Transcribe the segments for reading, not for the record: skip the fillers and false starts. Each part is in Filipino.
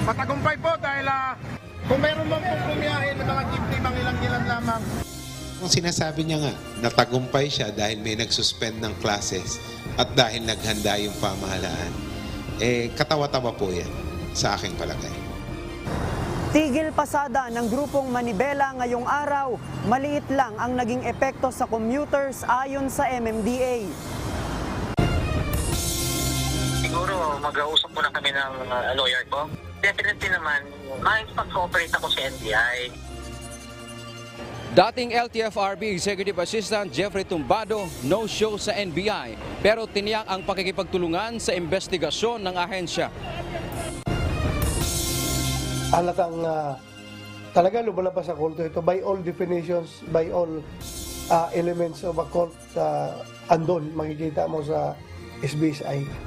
Matagumpay po dahil kung meron man pong bumiyahe ng mga jeepney, mangilang-ilan lamang. Kung sinasabi niya nga, natagumpay siya dahil may nagsuspend ng classes at dahil naghanda yung pamahalaan, katawa-tawa po yan sa aking palagay. Tigil pasada ng grupong Manibela ngayong araw, maliit lang ang naging epekto sa commuters ayon sa MMDA. Siguro mag-ausap muna kami ng lawyer ko. Definitely naman, makikipag-cooperate ako sa NBI. Dating LTFRB Executive Assistant Jeffrey Tumbado no-show sa NBI pero tiniyak ang pakikipagtulungan sa investigasyon ng ahensya. Halatang talaga lumalabas sa kulto ito by all definitions, by all elements of a cult, andon makikita mo sa SBSI.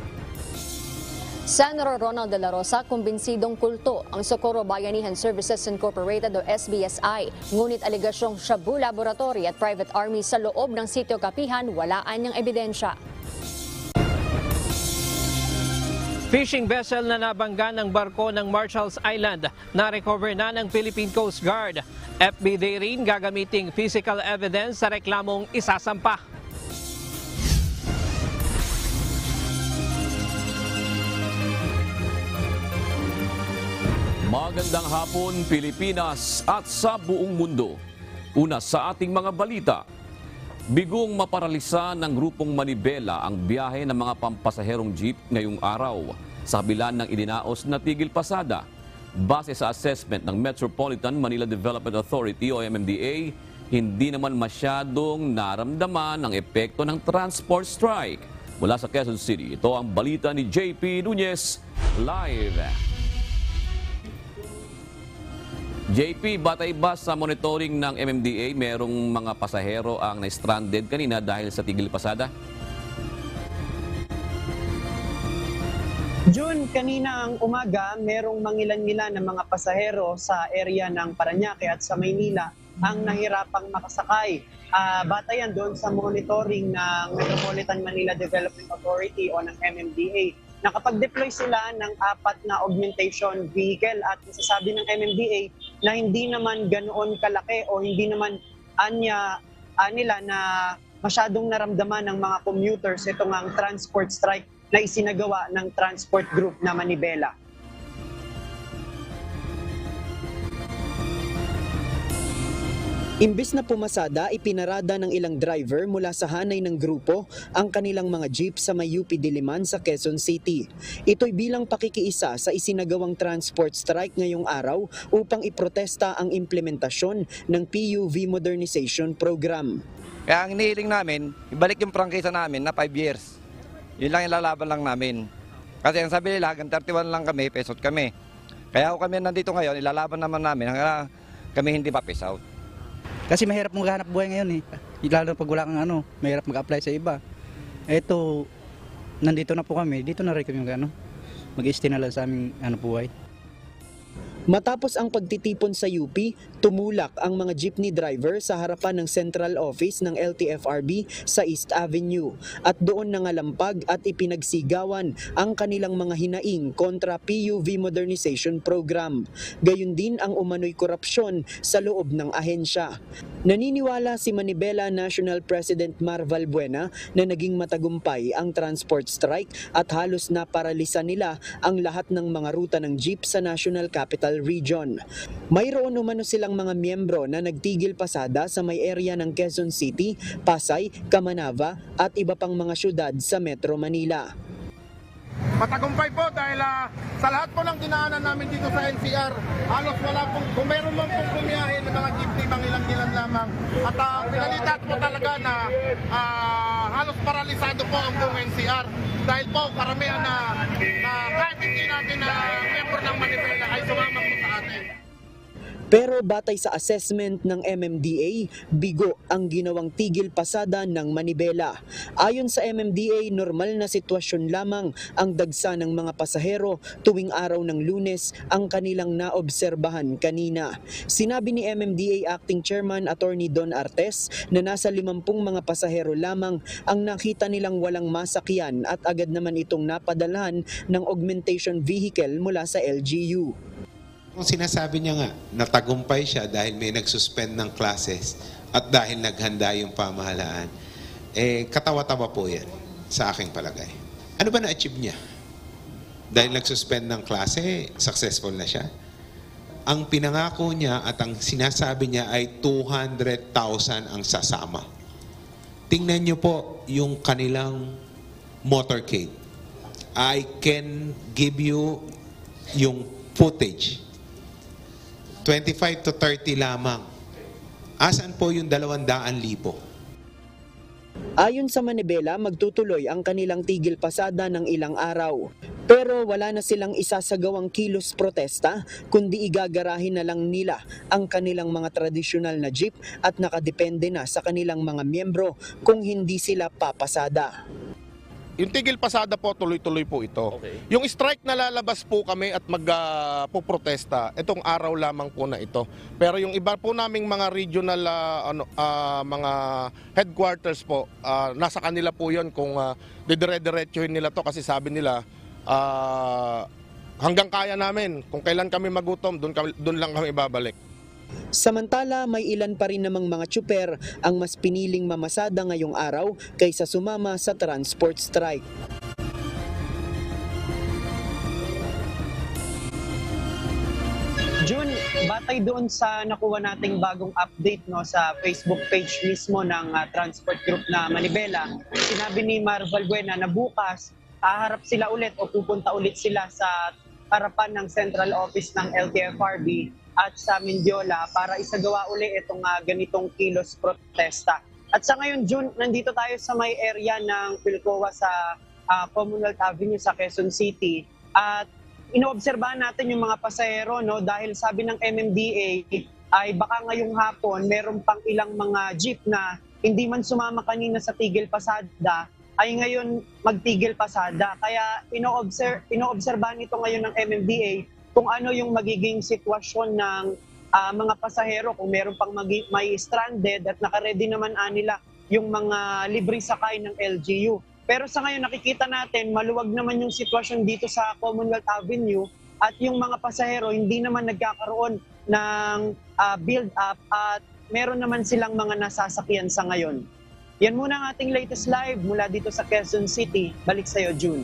Senator Ronald De La Rosa, kumbinsidong kulto ang Socorro Bayanihan Services Incorporated o SBSI. Ngunit aligasyong Shabu Laboratory at private army sa loob ng sitio Kapihan, walaan niyang ebidensya. Fishing vessel na nabangga ng barko ng Marshalls Island na recover na ng Philippine Coast Guard. FBD rin gagamiting physical evidence sa reklamong isasampa. Magandang hapon Pilipinas at sa buong mundo. Una sa ating mga balita. Bigong maparalisa ng grupong Manibela ang biyahe ng mga pampasaherong jeep ngayong araw sa kabila ng idinaos na tigil pasada. Base sa assessment ng Metropolitan Manila Development Authority o MMDA, hindi naman masyadong naramdaman ang epekto ng transport strike. Mula sa Quezon City, ito ang balita ni JP Nunez live. JP, batay ba sa monitoring ng MMDA, merong mga pasahero ang na-stranded kanina dahil sa tigil pasada? June, kanina ang umaga, merong mangilan-ngilan ng mga pasahero sa area ng Parañaque at sa Maynila ang nahirapang makasakay. Batayan doon sa monitoring ng Metropolitan Manila Development Authority o ng MMDA. Nakapag-deploy sila ng 4 na augmentation vehicle at nasasabi ng MMDA na hindi naman ganoon kalaki o hindi naman nila na masyadong naramdaman ng mga commuters itong ang transport strike na isinagawa ng transport group na Manibela. Imbis na pumasada, ipinarada ng ilang driver mula sa hanay ng grupo ang kanilang mga jeep sa may UP Diliman sa Quezon City. Ito'y bilang pakikiisa sa isinagawang transport strike ngayong araw upang iprotesta ang implementasyon ng PUV Modernization Program. Kaya ang hinihiling namin, ibalik yung prangkisa namin na 5 years. Yun lang ilalaban lang namin. Kasi ang sabi nila, hanggang 31 lang kami, pesot kami. Kaya kung kami nandito ngayon, ilalaban naman namin hanggang kami hindi pa peace out. Kasi mahirap maghanap buhay ngayon eh. Lalo pag wala kang mahirap mag-apply sa iba. Eto, nandito na po kami. Dito na rin kami mag-stay na lang sa aming buhay. Matapos ang pagtitipon sa UP, tumulak ang mga jeepney driver sa harapan ng central office ng LTFRB sa East Avenue at doon nangalampag at ipinagsigawan ang kanilang mga hinaing kontra PUV Modernization Program. Gayun din ang umano'y korupsyon sa loob ng ahensya. Naniniwala si Manibela National President Mar Valbuena na naging matagumpay ang transport strike at halos naparalisa nila ang lahat ng mga ruta ng jeep sa National Capital Region. Mayroon umano silang mga miyembro na nagtigil pasada sa may area ng Quezon City, Pasay, Camanava at iba pang mga syudad sa Metro Manila. Matagumpay po dahil sa lahat po ng dinaanan namin dito sa NCR, halos wala pong, kung meron man pong bumiyahe ng mga jeepney, mangilang-ilan lamang. At pinalitat po talaga na halos paralisado po ang buong NCR. Dahil po karamihan na kahit hindi natin na member ng Manibela ay sumama po sa atin. Pero batay sa assessment ng MMDA, bigo ang ginawang tigil pasada ng Manibela. Ayon sa MMDA, normal na sitwasyon lamang ang dagsa ng mga pasahero tuwing araw ng Lunes ang kanilang naobserbahan kanina. Sinabi ni MMDA Acting Chairman Attorney Don Artes na nasa 50 mga pasahero lamang ang nakita nilang walang masakyan at agad naman itong napadalhan ng augmentation vehicle mula sa LGU. Kung sinasabi niya nga, natagumpay siya dahil may nagsuspend ng classes at dahil naghanda yung pamahalaan, katawa-tawa po yan sa aking palagay. Ano ba na-achieve niya? Dahil nagsuspend ng klase, successful na siya? Ang pinangako niya at ang sinasabi niya ay 200,000 ang sasama. Tingnan niyo po yung kanilang motorcade. I can give you yung footage. 25 to 30 lamang. Asan po yung 200,000? Ayon sa Manibela, magtutuloy ang kanilang tigil pasada ng ilang araw. Pero wala na silang isasagawang kilos protesta, kundi igagarahin na lang nila ang kanilang mga tradisyonal na jeep at nakadepende na sa kanilang mga miyembro kung hindi sila papasada. Yung tigil pasada po, tuloy-tuloy po ito. Okay. Yung strike na lalabas po kami at magpo-protesta, itong araw lamang po na ito. Pero yung iba po naming mga regional mga headquarters po, nasa kanila po yun kung didire-diretsuhin nila to kasi sabi nila, hanggang kaya namin. Kung kailan kami magutom, doon lang kami babalik. Samantala, may ilan pa rin namang mga tsuper ang mas piniling mamasada ngayong araw kaysa sumama sa transport strike. June, batay doon sa nakuha nating bagong update sa Facebook page mismo ng transport group na Manibela, sinabi ni Mar Valbuena na bukas haharap sila ulit o pupunta ulit sila sa harapan ng central office ng LTFRB at sa Mindiola para isagawa uli itong ganitong kilos protesta. At sa ngayon, June, nandito tayo sa may area ng Pilcoa sa Commonwealth Avenue sa Quezon City. At inoobserbahan natin yung mga pasahero dahil sabi ng MMDA ay baka ngayong hapon meron pang ilang mga jeep na hindi man sumama kanina sa tigil pasada ay ngayon magtigil pasada. Kaya inoobserbahan ito ngayon ng MMDA kung ano yung magiging sitwasyon ng mga pasahero, kung meron pang may stranded at nakaredy naman nila yung mga libreng sakay ng LGU. Pero sa ngayon nakikita natin maluwag naman yung sitwasyon dito sa Commonwealth Avenue at yung mga pasahero hindi naman nagkakaroon ng build-up at meron naman silang mga nasasakyan sa ngayon. Yan muna ang ating latest live mula dito sa Quezon City. Balik sa'yo, June.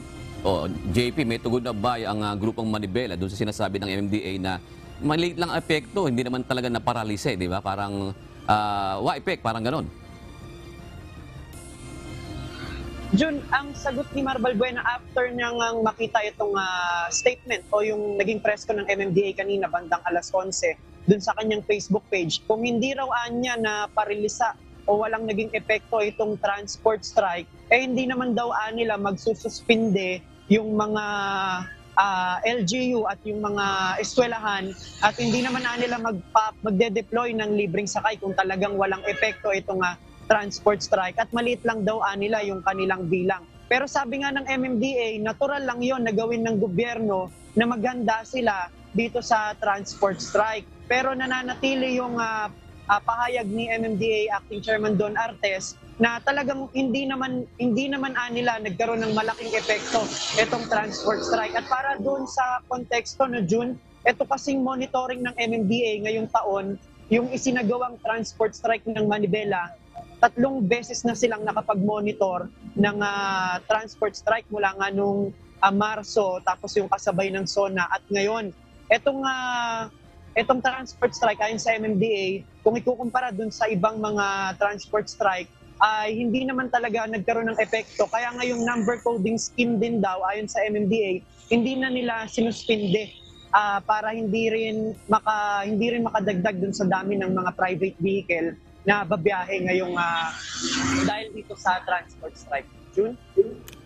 JP, may tugon na ba ang grupong Manibela doon sa sinasabi ng MMDA na maliit lang epekto, hindi naman talaga na-paralise, di ba? Parang wa-effect, parang ganon. Jun, ang sagot ni Mar Valbuena after niyang makita itong statement o yung naging press ko ng MMDA kanina bandang alas 11 dun sa kanyang Facebook page, kung hindi raw niya na parilisa o walang naging epekto itong transport strike, hindi naman daw nila magsususpinde yung mga LGU at yung mga eskwelahan at hindi naman nila magde-deploy ng libreng sakay kung talagang walang epekto itong transport strike at maliit lang daw nila yung kanilang bilang. Pero sabi nga ng MMDA, natural lang yon na gawin ng gobyerno na maghanda sila dito sa transport strike. Pero nananatili yung pahayag ni MMDA Acting Chairman Don Artes na talagang hindi naman nila nagkaroon ng malaking epekto itong transport strike. At para doon sa konteksto June, ito kasing monitoring ng MMDA ngayong taon, yung isinagawang transport strike ng Manibela, 3 beses na silang nakapag-monitor ng transport strike mula nga nung Marso, tapos yung kasabay ng SONA at ngayon. Itong transport strike ayon sa MMDA, kung ikukumpara dun sa ibang mga transport strike, ay hindi naman talaga nagkaroon ng epekto. Kaya ngayong number coding scheme din daw ayon sa MMDA, hindi na nila sinuspinde para hindi rin makadagdag dun sa dami ng mga private vehicle na babiyahe ngayong dahil dito sa transport strike. June?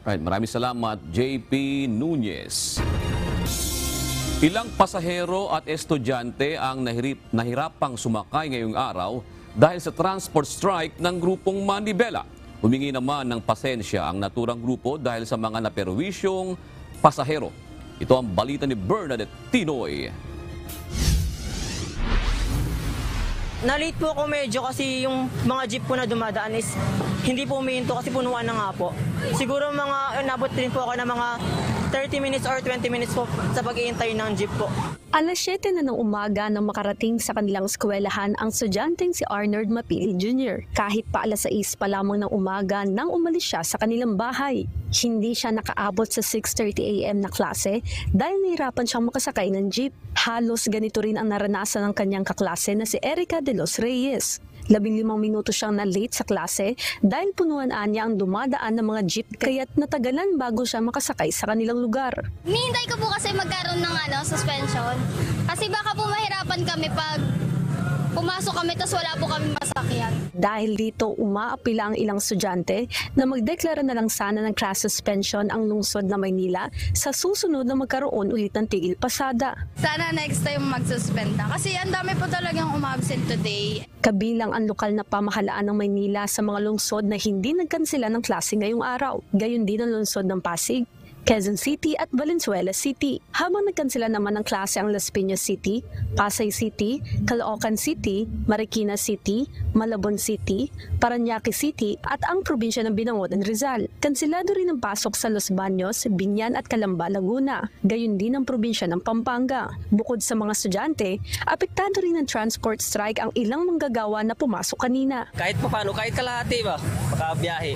Right, maraming salamat, JP Nunez. Ilang pasahero at estudyante ang nahirapang sumakay ngayong araw dahil sa transport strike ng grupong Manibela. Humingi naman ng pasensya ang naturang grupo dahil sa mga naperwisyong pasahero. Ito ang balita ni Bernadette Tinoy. Na-late po ako medyo kasi yung mga jeep po na dumadaan is hindi po umihinto kasi punuan na nga po. Siguro nabot din po ako ng mga 30 minutes or 20 minutes po sa pag-iintay ng jeep po. Alas 7 na ng umaga nang makarating sa kanilang eskwelahan ang estudyanteng si Arnold Mapili Jr. Kahit pa alas 6 pa lamang ng umaga nang umalis siya sa kanilang bahay. Hindi siya nakaabot sa 6:30 AM na klase dahil nahirapan siyang makasakay ng jeep. Halos ganito rin ang naranasan ng kanyang kaklase na si Erica de los Reyes. 15 minuto siyang na-late sa klase dahil punuan niya ang dumadaan ng mga jeep kaya't natagalan bago siya makasakay sa kanilang lugar. Hinihintay ko po kasi magkaroon ng suspension. Kasi baka po mahirapan kami pag pumasok kami tas wala po kami masakyan. Dahil dito umaapila ang ilang estudyante na magdeklara na lang sana ng class suspension ang lungsod na Maynila sa susunod na magkaroon ulit ng tigil pasada. Sana next time magsuspenda kasi ang dami po talagang umabsent today. Kabilang ang lokal na pamahalaan ng Maynila sa mga lungsod na hindi nagkansela ng klase ngayong araw. Gayon din ang lungsod ng Pasig, Quezon City at Valenzuela City. Habang nagkansela naman ng klase ang Las Piñas City, Pasay City, Caloocan City, Marikina City, Malabon City, Parañaque City at ang probinsya ng Binangon at Rizal. Kanselado rin ang pasok sa Los Baños, Binyan at Calamba, Laguna. Gayon din ang probinsya ng Pampanga. Bukod sa mga estudyante, apektado rin ng transport strike ang ilang manggagawa na pumasok kanina. Kahit paano, kahit kalahati ba, makabiyahe.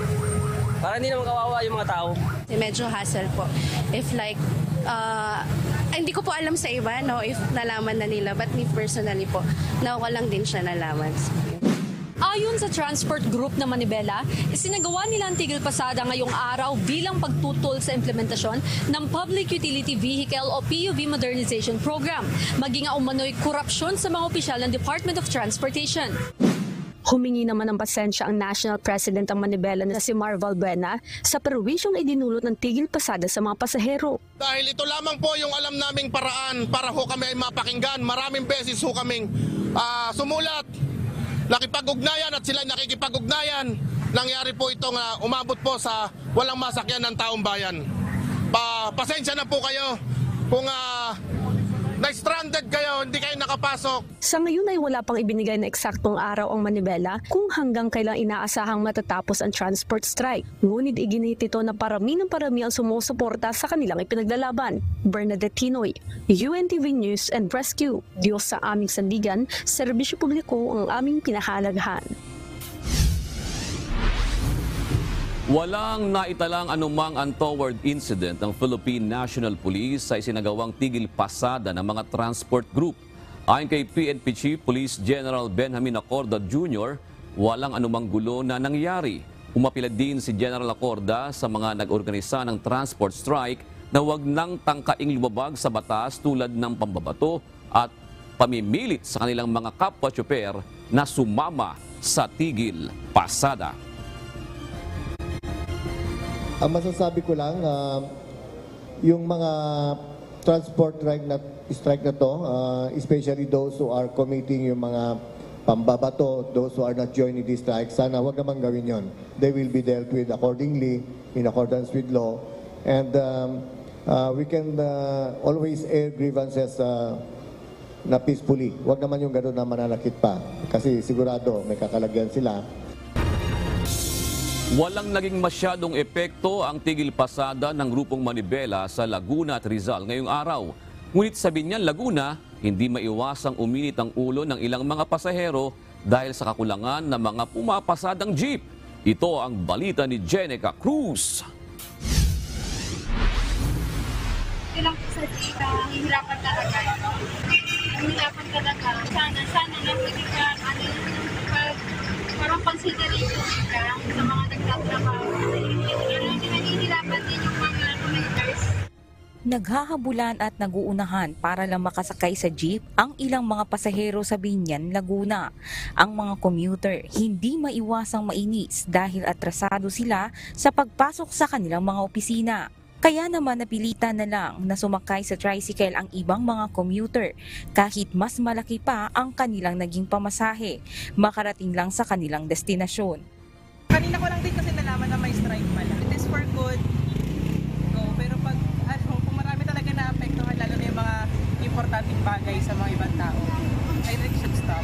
Para hindi naman kawawa yung mga tao. Medyo hassle po. If like, hindi ko po alam sa iba, no, if nalaman na nila. But me personally po, ko lang din siya nalaman. Ayon sa transport group na Manibela, isinagawa nila ang tigil pasada ngayong araw bilang pagtutol sa implementasyon ng Public Utility Vehicle o PUV Modernization Program, maging umano'y korupsyon sa mga opisyal ng Department of Transportation. Humingi naman ng pasensya ang National President ng Manibela na si Mar Valbuena sa perwisyong idinulot ng tigil pasada sa mga pasahero. Dahil ito lamang po yung alam naming paraan para ho kami ay mapakinggan. Maraming beses ho kaming sumulat, nakipag-ugnayan at sila nakikipag-ugnayan. Nangyari po itong umabot po sa walang masakyan ng taong bayan. Pasensya na po kayo kung na-stranded kayo, hindi kayo nakapasok. Sa ngayon ay wala pang ibinigay na eksaktong araw ang Manibela kung hanggang kailang inaasahang matatapos ang transport strike. Ngunit iginit ito na parami ang sumusuporta sa kanilang ipinaglalaban. Bernadette Tinoy, UNTV News and Rescue. Diyos sa aming sandigan, serbisyo publiko ang aming pinahalagahan. Walang naitalang anumang untoward incident ng Philippine National Police sa isinagawang tigil pasada ng mga transport group. Ayon kay PNP Chief Police General Benjamin Acorda Jr., walang anumang gulo na nangyari. Umapila din si General Acorda sa mga nag-organisa ng transport strike na wag nang tangkaing lumabag sa batas tulad ng pambabato at pamimilit sa kanilang mga kapwa-tsoper na sumama sa tigil pasada. Ang masasabi ko lang, yung mga transport strike na to, especially those who are committing yung mga pambabato, those who are not joining this strike, sana wag naman gawin yon. They will be dealt with accordingly, in accordance with law. And we can always air grievances na peacefully. Wag naman yung gano'n na mananakit pa. Kasi sigurado may kakalagyan sila. Walang naging masyadong epekto ang tigil pasada ng grupong Manibela sa Laguna at Rizal ngayong araw. Ngunit sa Binyan, Laguna, hindi maiwasang uminit ang ulo ng ilang mga pasahero dahil sa kakulangan ng mga pumapasadang jeep. Ito ang balita ni Jenica Cruz. Ilang sa jeep, hihirapan talaga. Hihirapan talaga. Sana lang bigyan parang consideration ka sa mga nagtatrabaho. Nahihirapan din yung mga commuters. Naghahabulan at naguunahan para lang makasakay sa jeep ang ilang mga pasahero sa Binyan, Laguna. Ang mga commuter hindi maiwasang mainis dahil atrasado sila sa pagpasok sa kanilang mga opisina. Kaya naman napilitan na lang na sumakay sa tricycle ang ibang mga commuter kahit mas malaki pa ang kanilang naging pamasahe, makarating lang sa kanilang destinasyon. Kanina ko lang din kasi nalaman na may strike pala. It is for good. Pero pag kung marami talaga na-apektuhan, lalo na yung mga importanteng bagay sa mga ibang tao, I think should stop.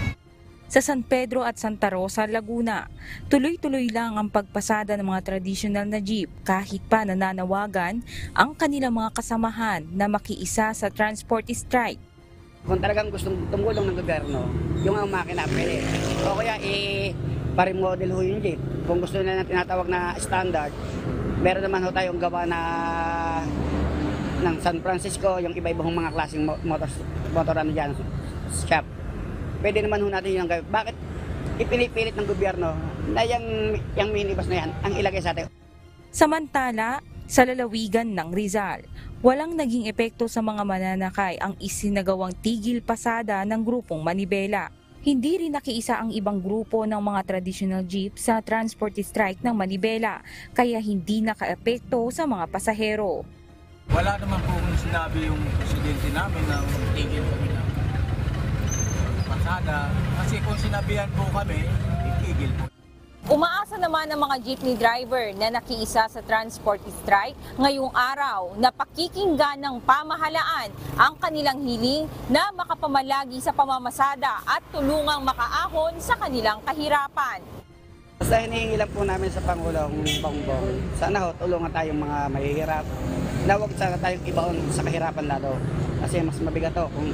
Sa San Pedro at Santa Rosa, Laguna, tuloy-tuloy lang ang pagpasada ng mga traditional na jeep kahit pa nananawagan ang kanilang mga kasamahan na makiisa sa transport strike. Kung talagang gustong tumulong ng gobyerno, yung ang makina pwede. O kaya pa-remodel ho yung jeep. Kung gusto nila na tinatawag na standard, meron naman ho tayong gawa na ng San Francisco, yung iba-ibang mga klaseng motoran dyan, shop. Pwede naman ho natin yung gawin. Bakit ipinipilit ng gobyerno na yung minibus na yan ang ilagay sa atin? Samantala, sa lalawigan ng Rizal, walang naging epekto sa mga mananakay ang isinagawang tigil pasada ng grupong Manibela. Hindi rin nakiisa ang ibang grupo ng mga traditional jeep sa transport strike ng Manibela, kaya hindi nakaepekto sa mga pasahero. Wala naman po kung sinabi yung presidente namin ng tigil kami ng pasada. Kasi kung sinabihan po kami, itigil po. Umaasa naman ang mga jeepney driver na nakiisa sa transport strike ngayong araw na pakikinggan ng pamahalaan ang kanilang hiling na makapamalagi sa pamamasada at tulungang makaahon sa kanilang kahirapan. Basta hinihingi lang po namin sa Pangulong Bongbong, sana ho tulungan tayong mga mahihirap. Na huwag sana tayong ibaon sa kahirapan lalo. Kasi mas mabigat to kung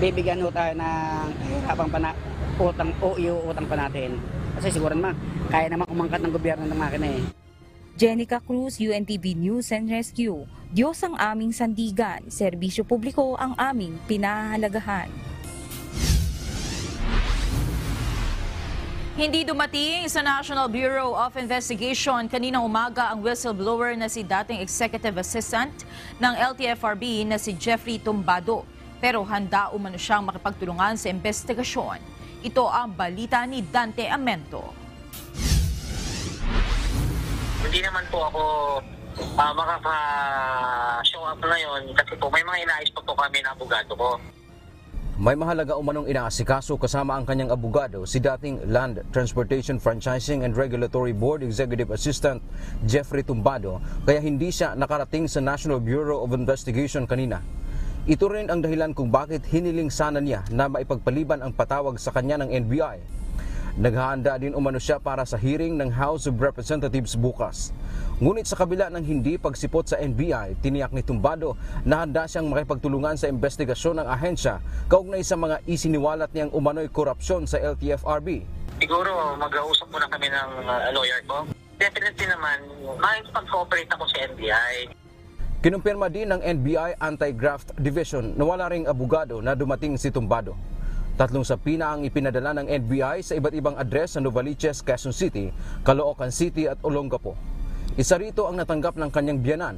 bibigyan ho tayo ng kahirapan utang pa natin. Kasi siguro naman, kaya naman umangkat ng gobyerno ng makina eh. Jenica Cruz, UNTV News and Rescue. Diyos ang aming sandigan, serbisyo publiko ang aming pinahahalagahan. Hindi dumating sa National Bureau of Investigation kaninang umaga ang whistleblower na si dating Executive Assistant ng LTFRB na si Jeffrey Tumbado. Pero handa umano siyang makipagtulungan sa investigasyon. Ito ang balita ni Dante Amento. Hindi naman po ako makaka-show up ngayon kasi po may mga inaayos po kami na abogado ko. May mahalaga umanong inaasikaso kasama ang kanyang abogado, si dating Land Transportation Franchising and Regulatory Board Executive Assistant Jeffrey Tumbado, kaya hindi siya nakarating sa National Bureau of Investigation kanina. Ito rin ang dahilan kung bakit hiniling sana niya na maipagpaliban ang patawag sa kanya ng NBI. Naghahanda din umano siya para sa hearing ng House of Representatives bukas. Ngunit sa kabila ng hindi pagsipot sa NBI, tiniyak ni Tumbado na handa siyang makipagtulungan sa investigasyon ng ahensya kaugnay sa mga isiniwalat niyang umano'y korupsyon sa LTFRB. Siguro mag-uusap muna kami ng lawyer ko. Definitely naman, makipag-cooperate ako sa NBI. Kinumpirma din ng NBI Anti-Graft Division na wala ring abogado na dumating si Tumbado. 3 sapina ang ipinadala ng NBI sa iba't ibang address sa Novaliches, Quezon City, Caloocan City at Olongapo. Isa rito ang natanggap ng kanyang biyanan.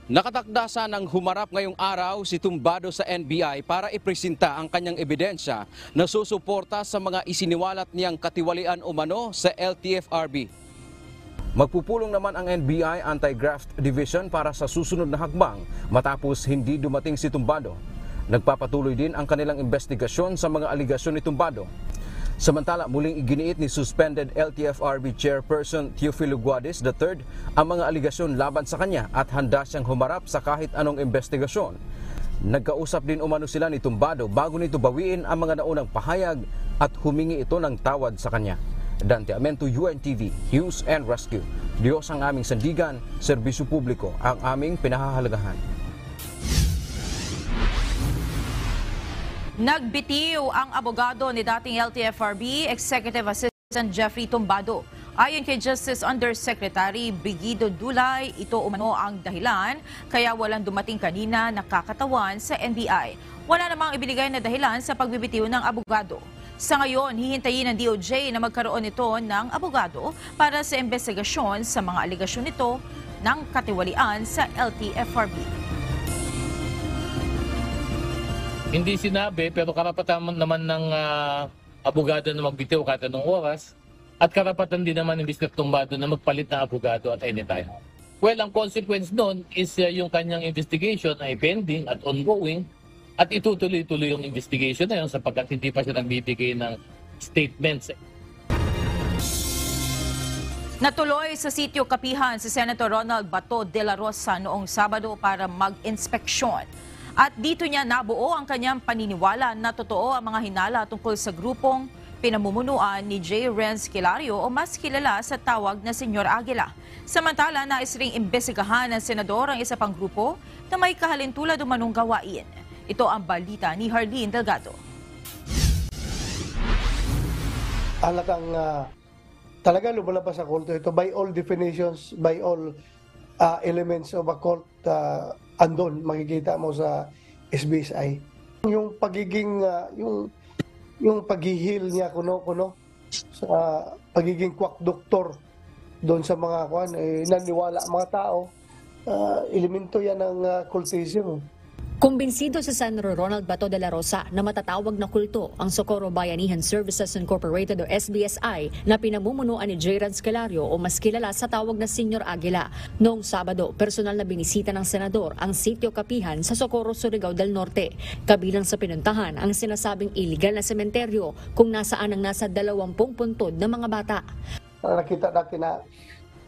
Nakatakda sanang humarap ngayong araw si Tumbado sa NBI para ipresenta ang kanyang ebidensya na susuporta sa mga isiniwalat niyang katiwalian umano sa LTFRB. Magpupulong naman ang NBI Anti-Graft Division para sa susunod na hakbang matapos hindi dumating si Tumbado. Nagpapatuloy din ang kanilang investigasyon sa mga aligasyon ni Tumbado. Samantala, muling iginiit ni suspended LTFRB Chairperson Teofilo Guadis III ang mga aligasyon laban sa kanya at handa siyang humarap sa kahit anong investigasyon. Nagkausap din umano sila ni Tumbado bago nito bawiin ang mga naunang pahayag at humingi ito ng tawad sa kanya. Dante Amento, UNTV, News and Rescue. Diyos ang aming sandigan, serbisyo publiko ang aming pinahahalagahan. Nagbitiw ang abogado ni dating LTFRB Executive Assistant Jeffrey Tumbado. Ayon kay Justice Undersecretary Brigido Dulay, ito umano ang dahilan kaya walang dumating kanina nakakatawan sa NBI. Wala namang ibinigay na dahilan sa pagbibitiw ng abogado. Sa ngayon, hihintayin ng DOJ na magkaroon nito ng abogado para sa investigasyon sa mga aligasyon nito ng katiwalian sa LTFRB. Hindi sinabi pero karapatan naman ng abogado na magbitiw kahit anong oras at karapatan din naman ng District Tumbado na magpalit ng abogado at anytime. Well, ang consequence noon is yung kanyang investigation ay pending at ongoing at itutuloy-tuloy yung investigation na yun sapagkat hindi pa siya nagbibigay ng statements. Natuloy sa sitio Kapihan si Senator Ronald Bato de la Rosa noong Sabado para mag-inspeksyon. At dito niya nabuo ang kanyang paniniwala na totoo ang mga hinala tungkol sa grupong pinamumunuan ni J. Renz Kilario o mas kilala sa tawag na Senyor Aguila. Samantala, nais ring imbestigahan ng senador ang isa pang grupo na may kahalintulad umanong gawain. Ito ang balita ni Harleen Delgado. Talaga lumalabas sa kulto ito by all definitions, by all elements of a cult, andon makikita mo sa SBSI. Yung pagiging yung paghihil niya kuno sa pagiging quack doctor doon sa mga naniwala mga tao, elemento yan ng cultism. Kumbinsido si Senator Ronald Bato de la Rosa na matatawag na kulto ang Socorro Bayanihan Services Incorporated o SBSI na pinamumunuan ni J. Renz Kilario o mas kilala sa tawag na Senyor Aguila. Noong Sabado, personal na binisita ng senador ang sitio Kapihan sa Socorro, Surigao del Norte. Kabilang sa pinuntahan ang sinasabing illegal na sementeryo kung nasaan ang nasa 20 puntod ng mga bata. Nakita natin na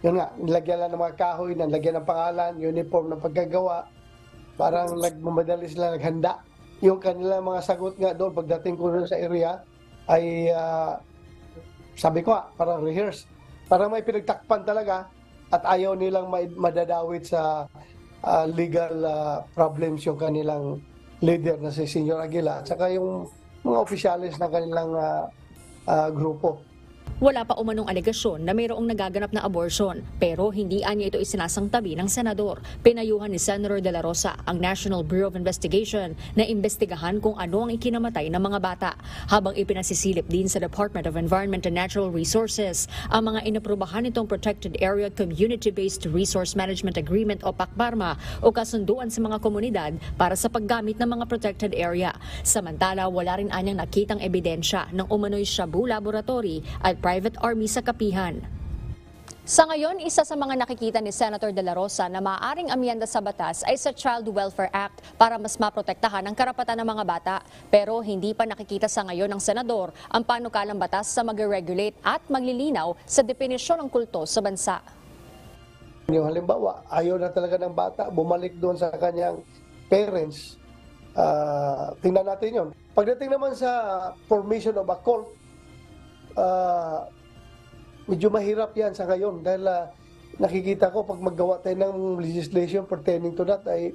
yun nga, nilagyan lang ng mga kahoy, nilagyan ng pangalan, uniform ng paggagawa. Parang nagmamadali sila, naghanda. Yung kanilang mga sagot nga doon, pagdating ko doon sa area, ay sabi ko parang rehearse. Parang may pinagtakpan talaga at ayaw nilang madadawit sa legal problems yung kanilang leader na si Senyor Aguila at saka yung mga opisyalis ng kanilang grupo. Wala pa umanong alegasyon na mayroong nagaganap na abortion pero hindi anya ito isinasangtabi ng senador. Pinayuhan ni Senator De La Rosa ang National Bureau of Investigation na imbestigahan kung ano ang ikinamatay ng mga bata habang ipinasisilip din sa Department of Environment and Natural Resources ang mga inaprubahan nitong Protected Area Community-Based Resource Management Agreement o PACBARMA o kasunduan sa mga komunidad para sa paggamit ng mga protected area. Samantala, wala rin anyang nakitang ebidensya ng umano'y Shabu Laboratory at private army sa Kapihan. Sa ngayon, isa sa mga nakikita ni Senator De La Rosa na maaaring amyenda sa batas ay sa Child Welfare Act para mas maprotektahan ang karapatan ng mga bata. Pero hindi pa nakikita sa ngayon ng senador ang panukalang batas sa mag-regulate at maglilinaw sa definisyon ng kulto sa bansa. Yung halimbawa, ayaw na talaga ng bata, bumalik doon sa kanyang parents. Tingnan natin yun. Pagdating naman sa formation of a cult, medyo mahirap yan sa ngayon dahil nakikita ko pag maggawa tayo ng legislation pertaining to that ay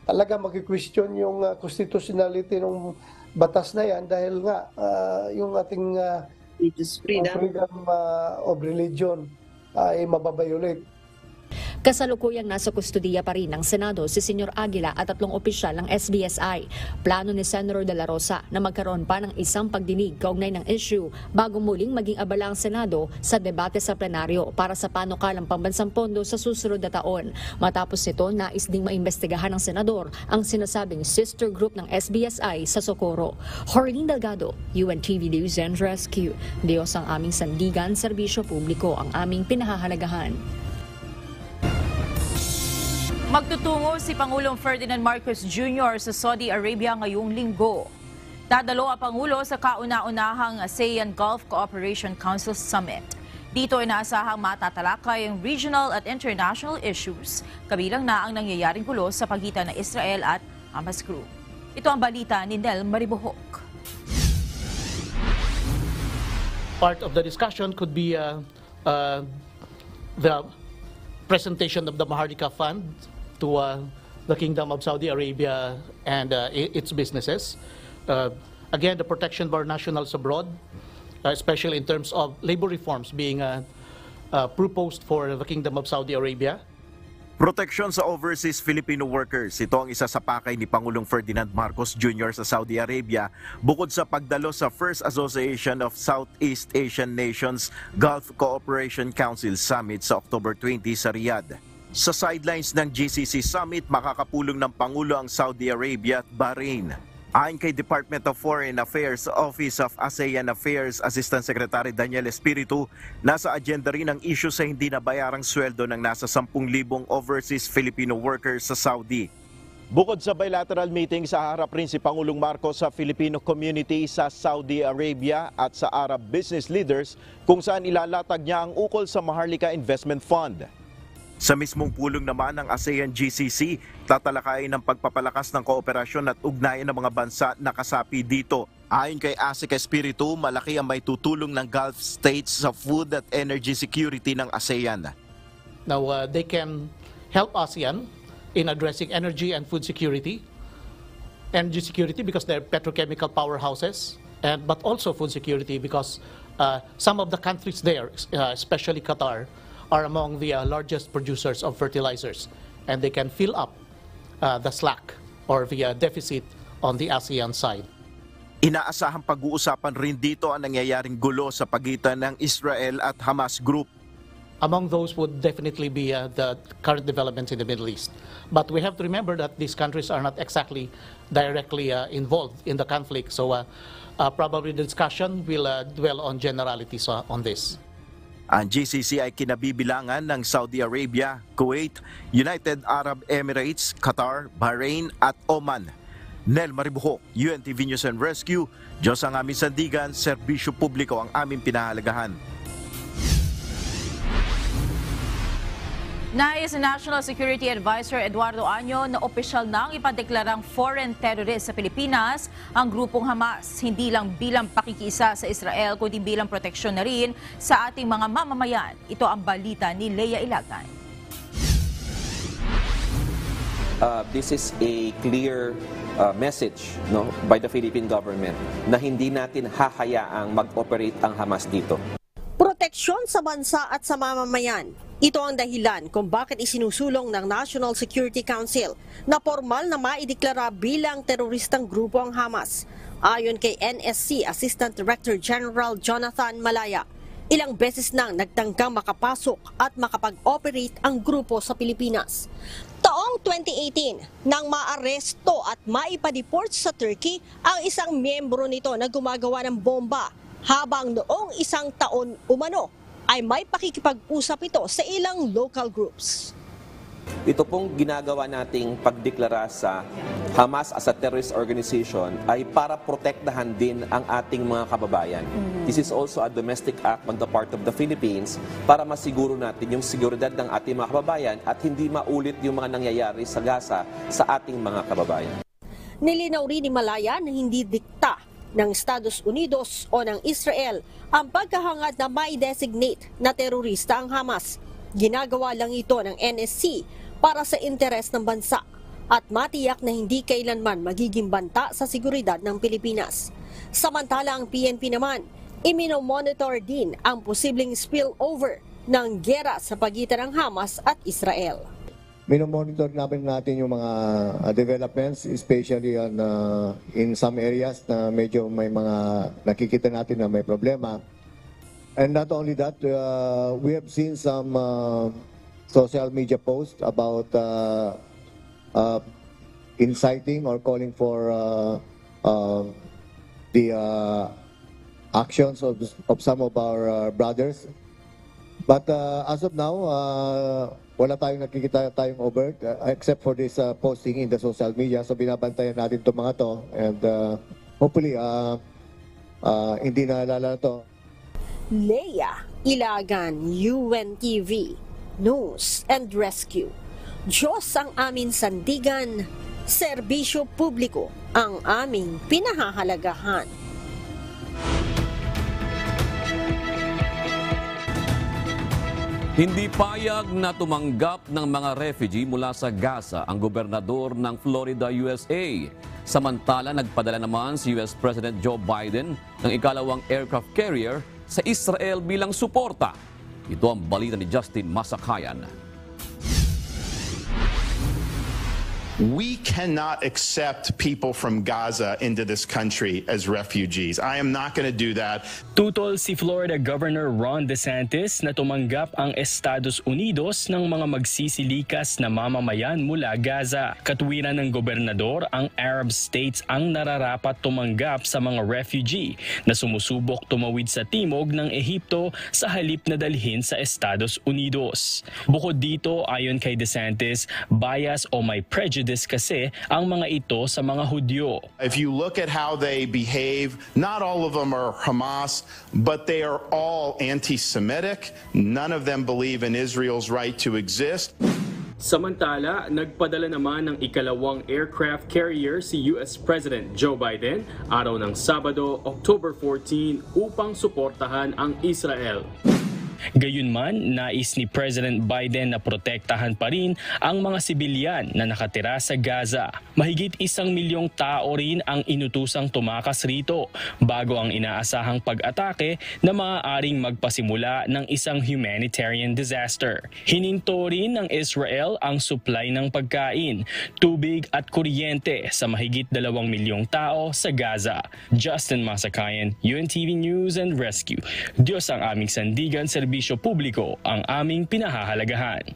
talaga mag-question yung constitutionality ng batas na yan dahil nga yung ating freedom of religion ay mababayolate. Kasalukuyang nasa kustudiya pa rin ng Senado si Senyor Aguila at 3 opisyal ng SBSI. Plano ni Senator De La Rosa na magkaroon pa ng isang pagdinig kaugnay ng issue bago muling maging abala ang Senado sa debate sa plenaryo para sa panukalang pambansang pondo sa susunod na taon. Matapos nito, nais ding maimbestigahan ng Senador ang sinasabing sister group ng SBSI sa Socorro. Harleen Delgado, UNTV News and Rescue. Diyos ang aming sandigan, serbisyo publiko ang aming pinahahalagahan. Magtutungo si Pangulong Ferdinand Marcos Jr. sa Saudi Arabia ngayong linggo. Dadalo ang Pangulo sa kauna-unahang ASEAN Gulf Cooperation Council Summit. Dito inaasahang matatalakay ang regional at international issues, kabilang na ang nangyayaring gulo sa pagitan ng Israel at Hamas Group. Ito ang balita ni Nel Maribohok. Part of the discussion could be the presentation of the Mahardika Fund to the Kingdom of Saudi Arabia and its businesses. Again, the protection of our nationals abroad, especially in terms of labor reforms being proposed for the Kingdom of Saudi Arabia. Proteksyon sa overseas Filipino workers. Ito ang isa sa pakay ni Pangulong Ferdinand Marcos Jr. sa Saudi Arabia bukod sa pagdalo sa First Association of Southeast Asian Nations Gulf Cooperation Council Summit sa October 20 sa Riyadh. Sa sidelines ng GCC Summit, makakapulong ng Pangulo ang Saudi Arabia at Bahrain. Ayon kay Department of Foreign Affairs Office of ASEAN Affairs Assistant Secretary Daniel Espiritu, nasa agenda rin ang issue sa hindi nabayarang sweldo ng nasa 10,000 overseas Filipino workers sa Saudi. Bukod sa bilateral meeting, haharap rin si Pangulong Marcos sa Filipino community sa Saudi Arabia at sa Arab business leaders kung saan ilalatag niya ang ukol sa Maharlika Investment Fund. Sa mismong pulong naman ng ASEAN GCC, tatalakayin ang pagpapalakas ng kooperasyon at ugnayan ng mga bansa na kasapi dito. Ayon kay Asik Espiritu, malaki ang may tutulong ng Gulf states sa food at energy security ng ASEAN. Now, they can help ASEAN in addressing energy and food security. Energy security because they're petrochemical powerhouses, but also food security because some of the countries there, especially Qatar, are among the largest producers of fertilizers, and they can fill up the slack or the deficit on the ASEAN side. Inaasahang pag-uusapan rin dito ang nangyayaring gulo sa pagitan ng Israel at Hamas group. Among those would definitely be the current developments in the Middle East. But we have to remember that these countries are not exactly directly involved in the conflict. So probably the discussion will dwell on generalities on this. Ang GCC ay kinabibilangan ng Saudi Arabia, Kuwait, United Arab Emirates, Qatar, Bahrain at Oman. Nel Maribuhok, UNTV News and Rescue. Diyos ang aming sandigan, serbisyo publiko ang aming pinahalagahan. Nais National Security Advisor Eduardo Año na opisyal nang ipadeklarang foreign terrorist sa Pilipinas ang grupong Hamas, hindi lang bilang pakikiisa sa Israel kundi bilang proteksyon na rin sa ating mga mamamayan. Ito ang balita ni Leia Ilagnan. This is a clear message by the Philippine government na hindi natin hahayaang mag-operate ang Hamas dito. Proteksyon sa bansa at sa mamamayan. Ito ang dahilan kung bakit isinusulong ng National Security Council na formal na maideklara bilang teroristang grupo ang Hamas. Ayon kay NSC Assistant Director General Jonathan Malaya, ilang beses nang nagtangkang makapasok at makapag-operate ang grupo sa Pilipinas. Taong 2018, nang maaresto at maipadeport sa Turkey ang isang miyembro nito na gumagawa ng bomba, habang noong isang taon umano ay may pakikipag-usap ito sa ilang local groups. Ito pong ginagawa nating pagdeklara sa Hamas as a terrorist organization ay para protektahan din ang ating mga kababayan. This is also a domestic act on the part of the Philippines para masiguro natin yung seguridad ng ating mga kababayan at hindi maulit yung mga nangyayari sa Gaza sa ating mga kababayan. Nilinaw rin ni Malaya na hindi dikta ng Estados Unidos o ng Israel ang pagkahangad na mai-designate na terorista ang Hamas. Ginagawa lang ito ng NSC para sa interes ng bansa at matiyak na hindi kailanman magiging banta sa seguridad ng Pilipinas. Samantala ang PNP naman, imino-monitor din ang posibleng spillover ng gera sa pagitan ng Hamas at Israel. Minomonitor natin yung mga developments, especially in some areas na medyo may mga nakikita natin na may problema. And not only that, we have seen some social media posts about inciting or calling for the actions of some of our brothers. But as of now, wala tayong nakikita tayong overt except for this posting in the social media. So binabantayan natin itong mga to and hopefully hindi na lalala to. Leia Ilagan, UNTV News and Rescue. Diyos ang amin sandigan, serbisyo publiko ang aming pinahahalagahan. Hindi payag na tumanggap ng mga refugee mula sa Gaza ang gobernador ng Florida, USA. Samantala, nagpadala naman si US President Joe Biden ng ikalawang aircraft carrier sa Israel bilang suporta. Ito ang balita ni Justin Masakayan. We cannot accept people from Gaza into this country as refugees. I am not going to do that. Tutol si Florida Governor Ron DeSantis na tumanggap ang Estados Unidos ng mga magsisilikas na mamamayan mula Gaza. Katuwiran ng gobernador, ang Arab states ang nararapat tumanggap sa mga refugee na sumusubok tumawid sa timog ng Ehipto sa halip na dalhin sa Estados Unidos. Bukod dito, ayon kay DeSantis, bias o may prejudice kasi ang mga ito sa mga Hudyo. If you look at how they behave, not all of them are Hamas, but they are all anti-Semitic. None of them believe in Israel's right to exist. Samantala, nagpadala naman ng ikalawang aircraft carrier si US President Joe Biden araw ng Sabado, October 14 upang suportahan ang Israel. Gayunman, nais ni President Biden na protektahan pa rin ang mga sibilyan na nakatira sa Gaza. Mahigit 1 milyong tao rin ang inutusang tumakas rito bago ang inaasahang pag-atake na maaaring magpasimula ng isang humanitarian disaster. Hininto rin ng Israel ang supply ng pagkain, tubig at kuryente sa mahigit 2 milyong tao sa Gaza. Justin Masakayan, UNTV News and Rescue. Diyos ang aming sandigan, serbisyo publiko ang aming pinahahalagahan.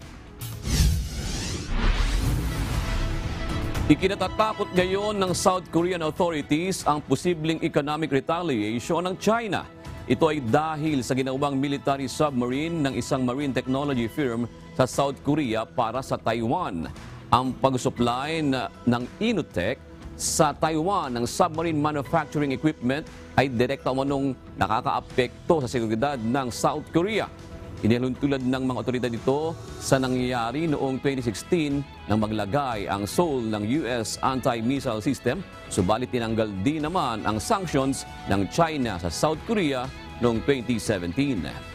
Ikinatatakot ngayon ng South Korean authorities ang posibleng economic retaliation ng China. Ito ay dahil sa ginawang military submarine ng isang marine technology firm sa South Korea para sa Taiwan. Ang pag-supply ng Inotech sa Taiwan ng submarine manufacturing equipment ay direkta umanong nakakaapekto sa seguridad ng South Korea. Inihaluntulad ng mga otoridad ito sa nangyayari noong 2016 nang maglagay ang Seoul ng US anti-missile system, subalit tinanggal din naman ang sanctions ng China sa South Korea noong 2017.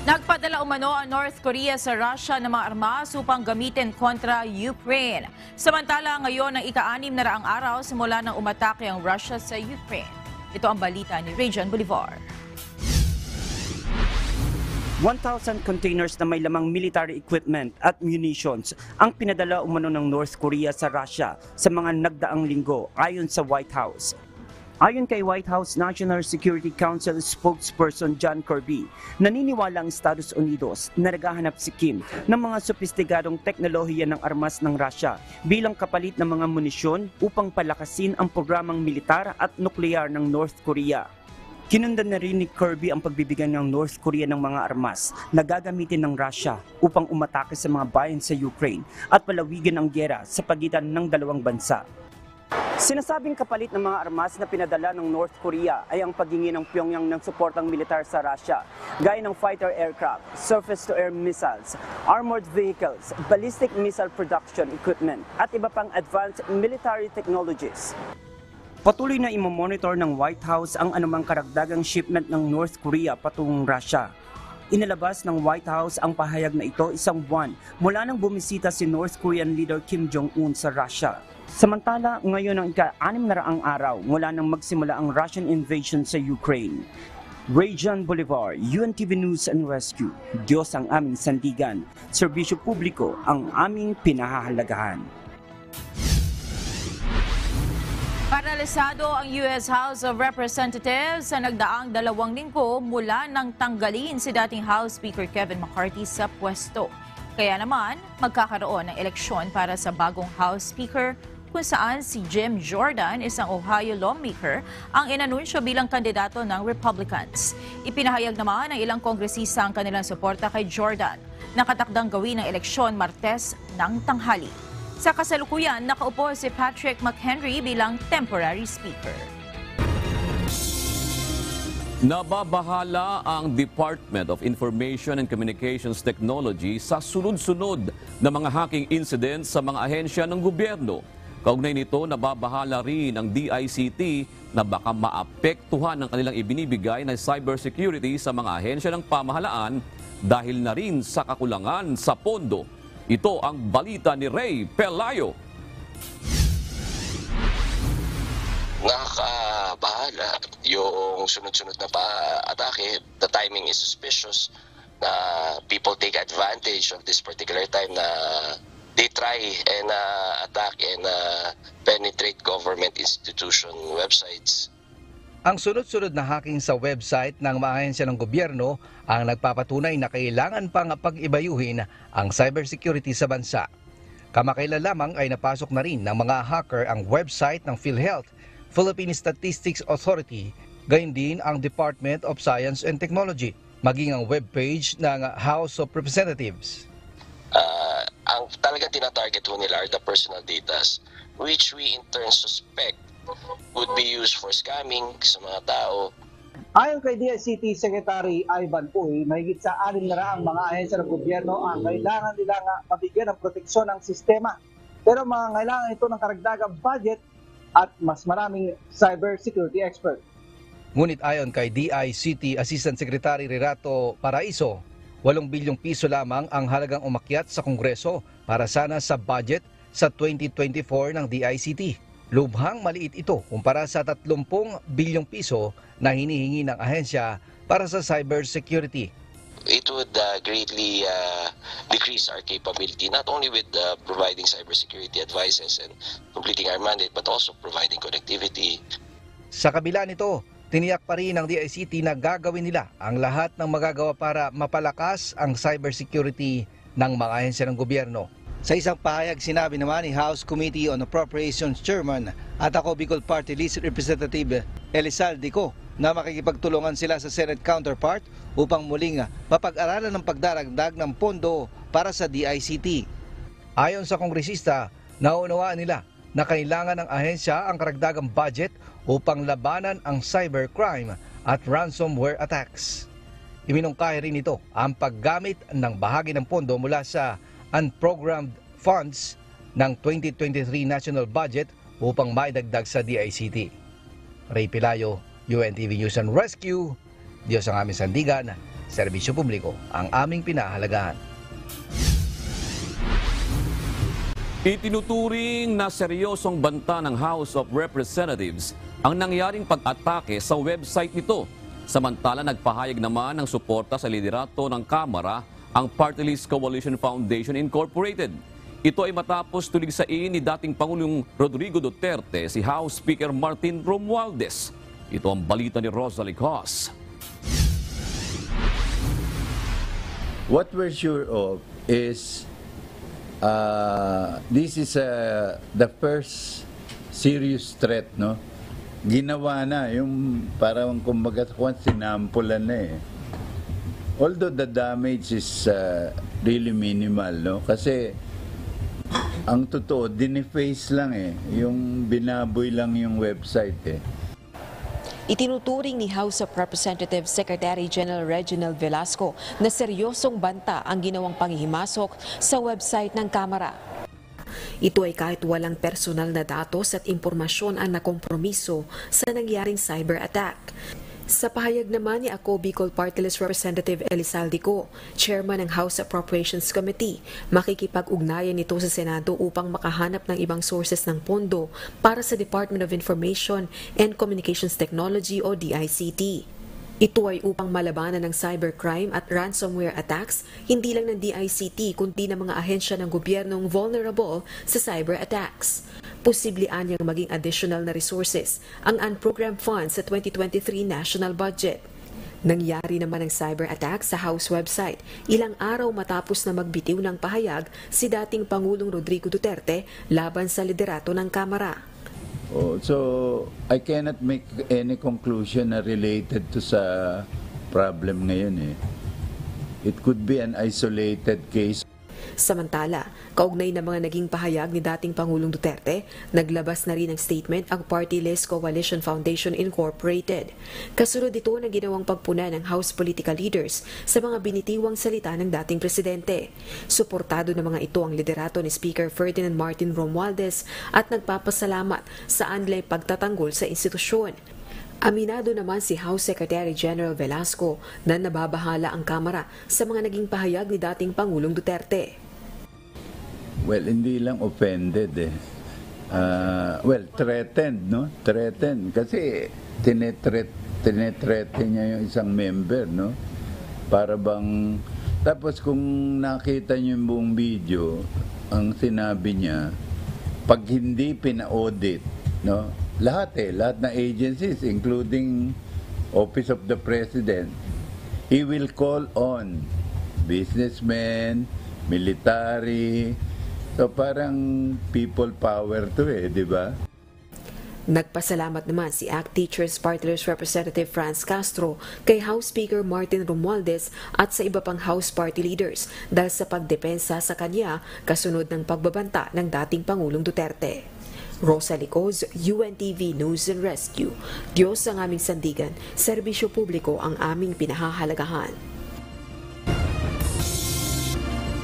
Nagpadala umano ang North Korea sa Russia ng mga armas upang gamitin kontra Ukraine. Samantala ngayon ang ika-6 na raang araw simula nang umatake ang Russia sa Ukraine. Ito ang balita ni Region Bolivar. 1,000 containers na may lamang military equipment at munitions ang pinadala umano ng North Korea sa Russia sa mga nagdaang linggo ayon sa White House. Ayon kay White House National Security Council spokesperson John Kirby, naniniwala ang Estados Unidos na naghahanap si Kim ng mga sopistikadong teknolohiya ng armas ng Russia bilang kapalit ng mga munisyon upang palakasin ang programang militar at nuklear ng North Korea. Kinundan na rin ni Kirby ang pagbibigay ng North Korea ng mga armas na gagamitin ng Russia upang umatake sa mga bayan sa Ukraine at palawigan ang giyera sa pagitan ng dalawang bansa. Sinasabing kapalit ng mga armas na pinadala ng North Korea ay ang paghingi ng Pyongyang ng suportang militar sa Russia, gaya ng fighter aircraft, surface-to-air missiles, armored vehicles, ballistic missile production equipment at iba pang advanced military technologies. Patuloy na imomonitor ng White House ang anumang karagdagang shipment ng North Korea patungong Russia. Inilabas ng White House ang pahayag na ito isang buwan mula nang bumisita si North Korean leader Kim Jong-un sa Russia. Samantala, ngayon ang ika-6 na raang araw mula nang magsimula ang Russian invasion sa Ukraine. Region Bolivar, UNTV News and Rescue. Diyos ang aming sandigan, serbisyo publiko ang aming pinahahalagahan. Paralisado ang US House of Representatives sa nagdaang 2 linggo mula nang tanggalin si dating House Speaker Kevin McCarthy sa pwesto. Kaya naman, magkakaroon ng eleksyon para sa bagong House Speaker kung saan si Jim Jordan, isang Ohio lawmaker, ang inanunsyo bilang kandidato ng Republicans. Ipinahayag naman ng ilang kongresista ang kanilang suporta kay Jordan. Nakatakdang gawin ang eleksyon Martes ng tanghali. Sa kasalukuyan, nakaupo si Patrick McHenry bilang temporary speaker. Nababahala ang Department of Information and Communications Technology sa sunod-sunod na mga hacking incidents sa mga ahensya ng gobyerno. Kaugnay nito, nababahala rin ang DICT na baka maapektuhan ang kanilang ibinibigay na cybersecurity sa mga ahensya ng pamahalaan dahil na rin sa kakulangan sa pondo. Ito ang balita ni Ray Pelayo. Nakakabahala yung sunod-sunod na pa-atake. The timing is suspicious na people take advantage of this particular time na they try and attack and penetrate government institution websites. Ang sunod-sunod na hacking sa website ng mga ahensya ng gobyerno ang nagpapatunay na kailangan pang pag-ibayuhin ang cybersecurity sa bansa. Kamakailan lamang ay napasok na rin ng mga hacker ang website ng PhilHealth, Philippine Statistics Authority, gayon din ang Department of Science and Technology, maging ang webpage ng House of Representatives. Ang talaga tinatarget ho nila are the personal data which we in turn suspect would be used for scamming sa mga tao Ayon kay DICT Secretary Ivan Uy, mahigit sa 6 na raang mga ahensya ng gobyerno ang kailangan nila mabigyan ng proteksyon ng sistema. Pero mga kailangan ito ng karagdagang budget at mas maraming cyber security expert. Ngunit ayon kay DICT Assistant Secretary Rerato Paraiso, 8 bilyong piso lamang ang halagang umakyat sa Kongreso para sana sa budget sa 2024 ng DICT. Lubhang maliit ito kumpara sa 30 bilyong piso na hinihingi ng ahensya para sa cyber security. It would greatly decrease our capability, not only with providing cybersecurity advices and completing our mandate, but also providing connectivity. Sa kabila nito, tiniyak pa rin ng DICT na gagawin nila ang lahat ng magagawa para mapalakas ang cybersecurity ng mga ahensya ng gobyerno. Sa isang pahayag, sinabi naman ni House Committee on Appropriations Chairman at ako Bicol Party List Representative Elizalde Co na makikipagtulungan sila sa Senate counterpart upang muling mapag-aralan ng pagdaragdag ng pondo para sa DICT. Ayon sa kongresista, naunawaan nila na kailangan ng ahensya ang karagdagang budget upang labanan ang cybercrime at ransomware attacks. Iminungkahi rin ito ang paggamit ng bahagi ng pondo mula sa unprogrammed funds ng 2023 national budget upang maidagdag sa DICT. Ray Pilayo, UNTV News and Rescue. Diyos ang aming sandigan, serbisyo publiko ang aming pinahahalagahan. Itinuturing na seryosong banta ng House of Representatives ang nangyaring pag-atake sa website nito. Samantala nagpahayag naman ng suporta sa liderato ng Kamara ang Party List Coalition Foundation Incorporated. Ito ay matapos tuligsain ni dating Pangulong Rodrigo Duterte si House Speaker Martin Romualdez. Ito ang balita ni Rosalie Cos. What we're sure of is this is the first serious threat, no? Ginawa na yung parang kumbaga sinampulan na eh. Although the damage is really minimal, no? Kasi ang totoo, diniface lang eh. Yung binaboy lang yung website eh. Itinuturing ni House of Representatives Secretary General Reginald Velasco na seryosong banta ang ginawang panghihimasok sa website ng Kamara. Ito ay kahit walang personal na datos at impormasyon ang nakompromiso sa nangyaring cyber attack. Sa pahayag naman ni ako Bicol Party List Representative Elizalde Co, Chairman ng House Appropriations Committee, makikipag-ugnayan nito sa Senado upang makahanap ng ibang sources ng pondo para sa Department of Information and Communications Technology o DICT. Ito ay upang malabanan ng cybercrime at ransomware attacks, hindi lang ng DICT kundi ng mga ahensya ng gobyernong vulnerable sa cyber attacks. Posiblian niyang maging additional na resources ang unprogrammed funds sa 2023 national budget. Nangyari naman ang cyber attack sa House website ilang araw matapos na magbitiw ng pahayag si dating Pangulong Rodrigo Duterte laban sa liderato ng Kamara. So, I cannot make any conclusion na related to sa problem ngayon eh. It could be an isolated case. Samantala, kaugnay ng mga naging pahayag ni dating Pangulong Duterte, naglabas na rin ng statement ang Party List Coalition Foundation Incorporated. Kasunod ito ng ginawang pagpuna ng House political leaders sa mga binitiwang salita ng dating presidente. Suportado ng mga ito ang liderato ni Speaker Ferdinand Martin Romualdez at nagpapasalamat sa anilay pagtatanggol sa institusyon. Aminado naman si House Secretary General Velasco na nababahala ang Kamara sa mga naging pahayag ni dating Pangulong Duterte. Well, hindi lang offended eh. Threatened, no? Threatened. Kasi tinethreaten niya yung isang member, no? Para bang... Tapos kung nakita niyo yung buong video, ang sinabi niya, pag hindi pina-audit, no? Lahat na agencies, including Office of the President, he will call on businessmen, military, so parang people power to di ba? Nagpasalamat naman si ACT Teachers Party List Representative Franz Castro kay House Speaker Martin Romualdez at sa iba pang House Party leaders dahil sa pagdepensa sa kanya kasunod ng pagbabanta ng dating Pangulong Duterte. Rosa Licoz, UNTV News and Rescue. Diyos ang aming sandigan, serbisyo publiko ang aming pinahahalagahan.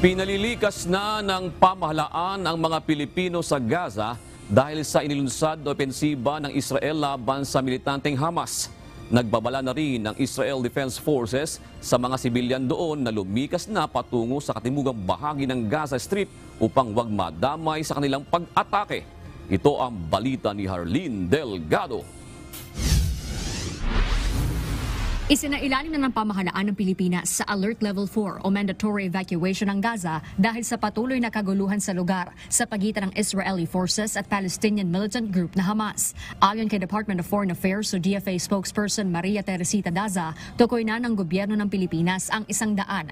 Pinalilikas na ng pamahalaan ang mga Pilipino sa Gaza dahil sa inilunsad na opensiba ng Israel laban sa militanteng Hamas. Nagbabala na rin ng Israel Defense Forces sa mga sibilyan doon na lumikas na patungo sa katimugang bahagi ng Gaza Strip upang wag madamay sa kanilang pag-atake. Ito ang balita ni Harleen Delgado. Isinailalim na ng pamahalaan ng Pilipinas sa Alert Level 4 o mandatory evacuation ng Gaza dahil sa patuloy na kaguluhan sa lugar sa pagitan ng Israeli forces at Palestinian militant group na Hamas. Ayon kay Department of Foreign Affairs o DFA spokesperson Maria Teresita Daza, tukoy na ng gobyerno ng Pilipinas ang 131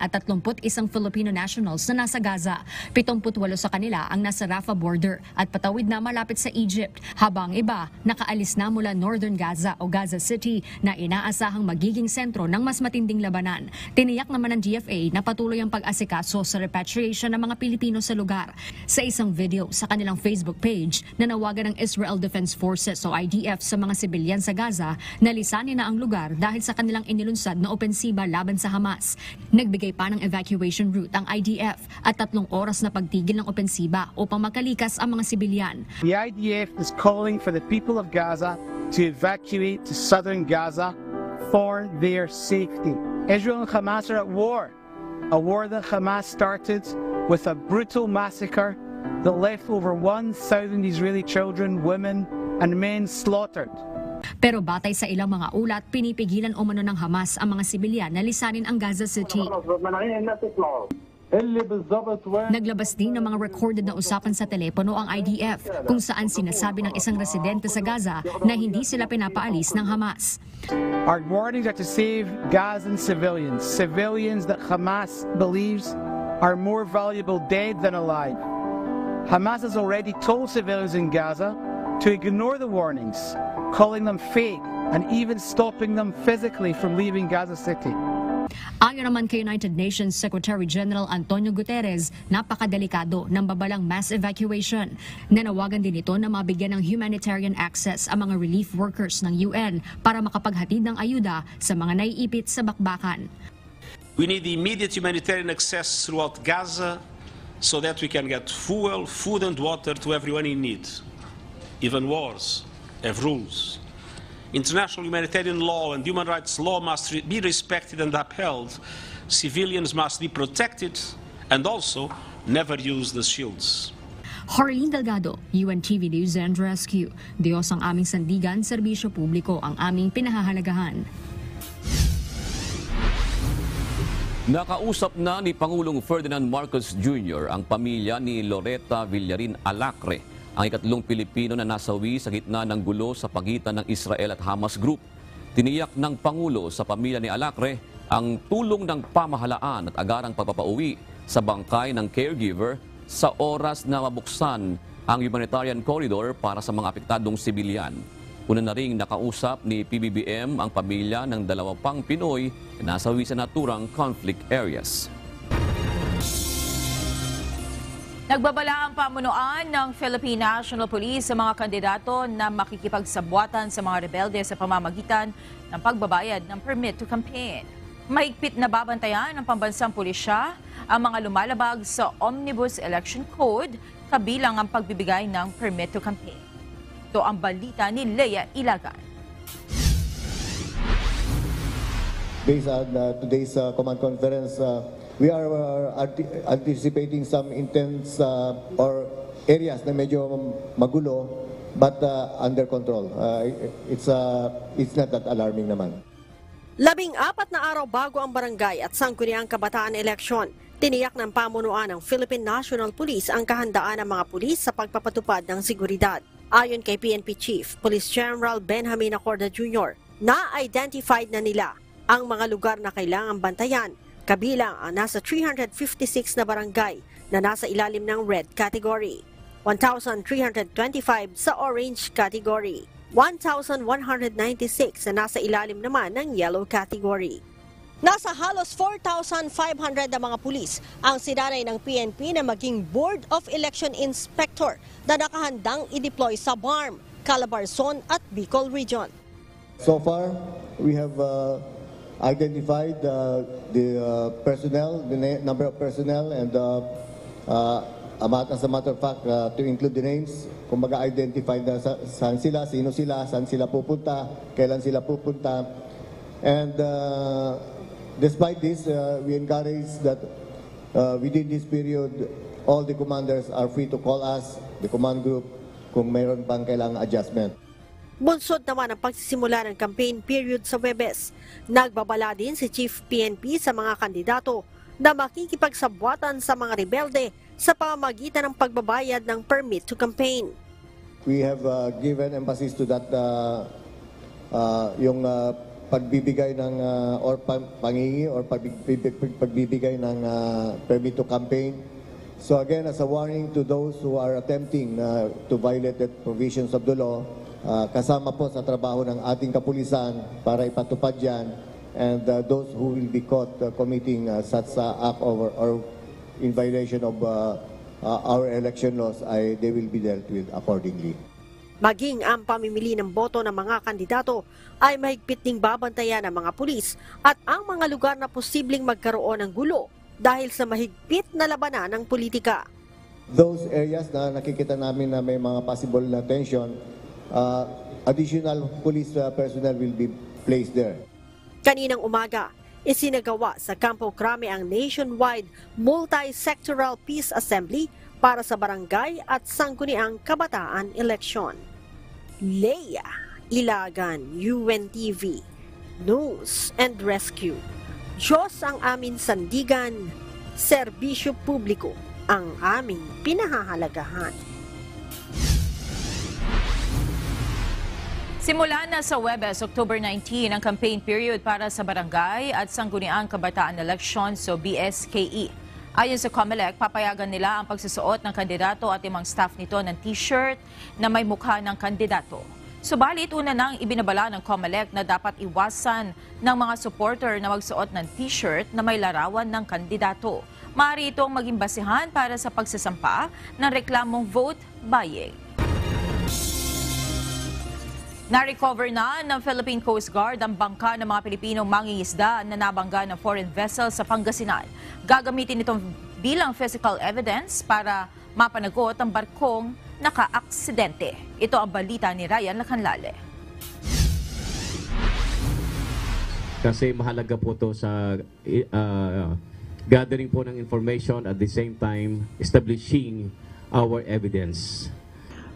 Filipino nationals na nasa Gaza. 78 sa kanila ang nasa Rafah border at patawid na malapit sa Egypt, habang iba nakaalis na mula Northern Gaza o Gaza City na inaasahang magiging sentro ng mas matinding labanan. Tiniyak naman ng DFA na patuloy ang pag-asikaso sa repatriation ng mga Pilipino sa lugar. Sa isang video sa kanilang Facebook page, nanawagan ng Israel Defense Forces o IDF sa mga sibilyan sa Gaza na lisanin na ang lugar dahil sa kanilang inilunsad na opensiba laban sa Hamas. Nagbigay pa ng evacuation route ang IDF at 3 oras na pagtigil ng opensiba upang makalikas ang mga sibilyan. The IDF is calling for the people of Gaza to evacuate to southern Gaza for their safety. Israel and Hamas are at war, a war that Hamas started with a brutal massacre that left over 1,000 Israeli children, women, and men slaughtered. Pero batay sa ilang mga ulat, pinipigilan umano ng Hamas ang mga sibilyan na lisanin ang Gaza City. Naglabas din ng mga recorded na usapan sa telepono ang IDF kung saan sinasabi ng isang residente sa Gaza na hindi sila pinapaalis ng Hamas. Our warnings are to save Gazan civilians, civilians that Hamas believes are more valuable dead than alive. Hamas has already told civilians in Gaza to ignore the warnings, calling them fake and even stopping them physically from leaving Gaza City. Ayon naman kay United Nations Secretary General Antonio Guterres, napakadelikado ng babalang mass evacuation. Nanawagan din ito na mabigyan ng humanitarian access ang mga relief workers ng UN para makapaghatid ng ayuda sa mga naiipit sa bakbakan. We need immediate humanitarian access throughout Gaza so that we can get fuel, food and water to everyone in need. Even wars have rules. International humanitarian law and human rights law must be respected and upheld. Civilians must be protected and also never use the shields. Harleen Delgado, UNTV News and Rescue. Diyos ang aming sandigan, serbisyo publiko ang aming pinahahalagahan. Nakausap na ni Pangulong Ferdinand Marcos Jr. ang pamilya ni Loretta Villarin Alacre, ang ikatlong Pilipino na nasawi sa gitna ng gulo sa pagitan ng Israel at Hamas Group. Tiniyak ng Pangulo sa pamilya ni Alacre ang tulong ng pamahalaan at agarang pagpapauwi sa bangkay ng caregiver sa oras na mabuksan ang humanitarian corridor para sa mga apektadong sibilyan. Una na ring nakausap ni PBBM ang pamilya ng 2 pang Pinoy na nasawi sa naturang conflict areas. Nagbabala ang pamunuan ng Philippine National Police sa mga kandidato na makikipagsabwatan sa mga rebelde sa pamamagitan ng pagbabayad ng permit to campaign. Mahigpit na babantayan ng pambansang pulisya ang mga lumalabag sa Omnibus Election Code, kabilang ang pagbibigay ng permit to campaign. Ito ang balita ni Leia Ilagan. Based on today's command conference, we are anticipating some intense or areas na medyo magulo but under control. It's not that alarming naman. 14 na araw bago ang barangay at sangkuniang kabataan eleksyon, tiniyak ng pamunuan ng Philippine National Police ang kahandaan ng mga pulis sa pagpapatupad ng seguridad. Ayon kay PNP Chief Police General Benjamin Acorda Jr., na-identified na nila ang mga lugar na kailangang bantayan, kabilang ang nasa 356 na barangay na nasa ilalim ng red category, 1,325 sa orange category, 1,196 na nasa ilalim naman ng yellow category. Nasa halos 4,500 na mga pulis ang sinanay ng PNP na maging Board of Election Inspector na nakahandang i-deploy sa BARM, Calabarzon at Bicol Region. So far, we have identified the personnel, the number of personnel, and as a matter of fact, to include the names, kung mag-identify na saan sila, sino sila, saan sila pupunta, kailan sila pupunta. And despite this, we encourage that within this period, all the commanders are free to call us, the command group, kung mayroon pang kailangang adjustment. Bunsod naman ang pagsisimula ng campaign period sa Huwebes. Nagbabala din si Chief PNP sa mga kandidato na makikipagsabwatan sa mga rebelde sa pamamagitan ng pagbabayad ng permit to campaign. We have given emphasis to that yung pagbibigay ng or pangingi or pagbibigay ng permit to campaign. So again, as a warning to those who are attempting to violate the provisions of the law, kasama po sa trabaho ng ating kapulisan para ipatupad yan, and those who will be caught committing such act or in violation of our election laws, they will be dealt with accordingly. Maging ang pamimili ng boto ng mga kandidato ay mahigpit ding babantayan ng mga pulis at ang mga lugar na posibleng magkaroon ng gulo dahil sa mahigpit na labanan ng politika. Those areas na nakikita namin na may mga possible na tension, additional police personnel will be placed there. Kaninang umaga, isinagawa sa Campo Crame ang nationwide multi-sectoral peace assembly para sa barangay at sangguniang kabataan eleksyon. Leia Ilagan, UNTV, News and Rescue. Diyos ang aming sandigan, serbisyo publiko ang aming pinahahalagahan. Simula na sa Huwebes, October 19, ang campaign period para sa barangay at sangguniang kabataan election so BSKE. Ayon sa COMELEC, papayagan nila ang pagsusuot ng kandidato at imang staff nito ng t-shirt na may mukha ng kandidato. Subalit, una nang ibinabala ng COMELEC na dapat iwasan ng mga supporter na magsuot ng t-shirt na may larawan ng kandidato. Maaari itong maging basihan para sa pagsasampa ng reklamong vote buying. Na-recover na ng Philippine Coast Guard ang bangka ng mga Pilipinong mangingisda na nabangga ng foreign vessel sa Pangasinan. Gagamitin itong bilang physical evidence para mapanagot ang barkong naka-aksidente. Ito ang balita ni Ryan Lacanlale. Kasi mahalaga po ito sa gathering po ng information at the same time establishing our evidence.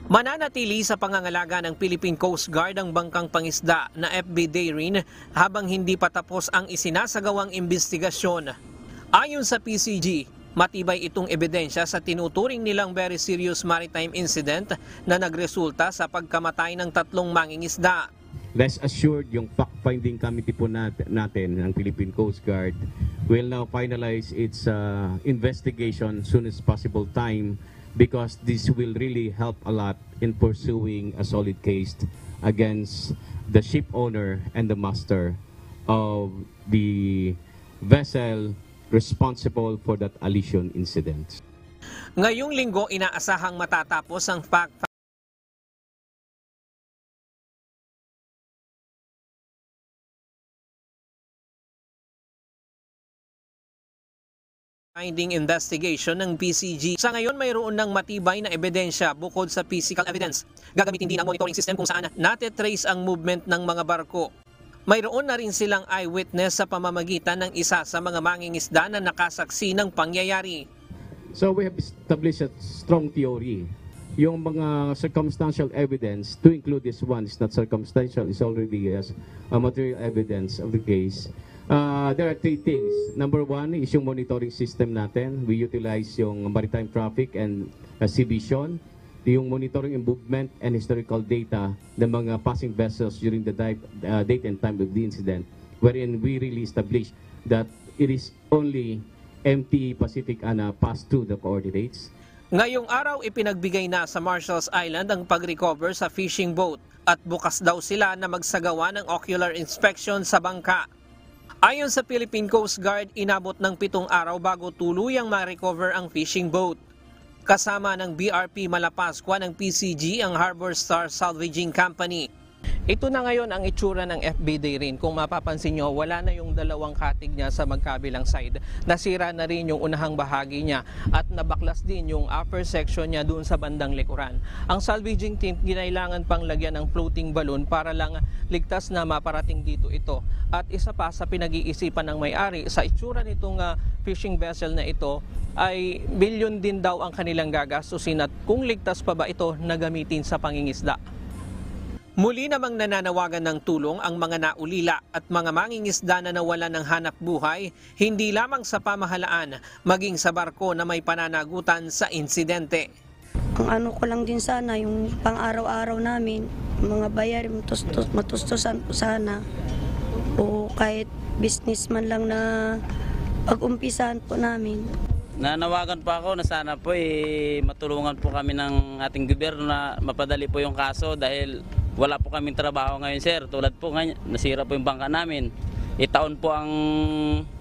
Mananatili sa pangangalaga ng Philippine Coast Guard ang bangkang pangisda na FB Dairin habang hindi pa tapos ang isinasagawang investigasyon. Ayon sa PCG, matibay itong ebidensya sa tinuturing nilang very serious maritime incident na nagresulta sa pagkamatay ng 3 mangingisda. Rest assured, yung fact-finding committee po natin ng Philippine Coast Guard will now finalize its investigation soon as possible time, because this will really help a lot in pursuing a solid case against the ship owner and the master of the vessel responsible for that allision incident. Ngayong linggo, inaasahang matatapos ang finding investigation ng PCG. Sa ngayon, mayroon ng matibay na ebidensya bukod sa physical evidence. Gagamitin din ang monitoring system kung saan nate-trace ang movement ng mga barko. Mayroon na rin silang eyewitness sa pamamagitan ng isa sa mga mangingisda na nakasaksi ng pangyayari. So we have established a strong theory. Yung mga circumstantial evidence, to include this one, is not circumstantial, is already as a material evidence of the case. There are 3 things. Number 1 is yung monitoring system natin. We utilize yung maritime traffic and sea vision, yung monitoring and movement and historical data ng mga passing vessels during the date and time of the incident, wherein we really establish that it is only MT Pacific na pass through the coordinates. Ngayong araw, ipinagbigay na sa Marshall's Island ang pag-recover sa fishing boat at bukas daw sila na magsagawa ng ocular inspection sa bangka. Ayon sa Philippine Coast Guard, inabot ng 7 araw bago tuluyang ma-recover ang fishing boat. Kasama ng BRP Malapascua ng PCG ang Harbor Star Salvaging Company. Ito na ngayon ang itsura ng FBD rin. Kung mapapansin nyo, wala na yung dalawang katig niya sa magkabilang side. Nasira na rin yung unahang bahagi niya at nabaklas din yung upper section niya doon sa bandang likuran. Ang salvaging team ginailangan pang lagyan ng floating balloon para lang ligtas na maparating dito ito. At isa pa sa pinag-iisipan ng may-ari, sa itsura nitong fishing vessel na ito, ay bilyon din daw ang kanilang gagastusin at kung ligtas pa ba ito na gamitin sa pangingisda. Muli namang nananawagan ng tulong ang mga naulila at mga mangingisda na nawalan ng hanap buhay, hindi lamang sa pamahalaan, maging sa barko na may pananagutan sa insidente. Ang ano ko lang din sana, yung pang-araw-araw namin, mga bayar, matustusan po sana. O kahit business man lang na pag-umpisahan po namin. Nanawagan po ako na sana po matulungan po kami ng ating gobyerno na mapadali po yung kaso dahil wala po kaming trabaho ngayon, sir. Tulad po ngayon, nasira po yung bangka namin. Itaon po ang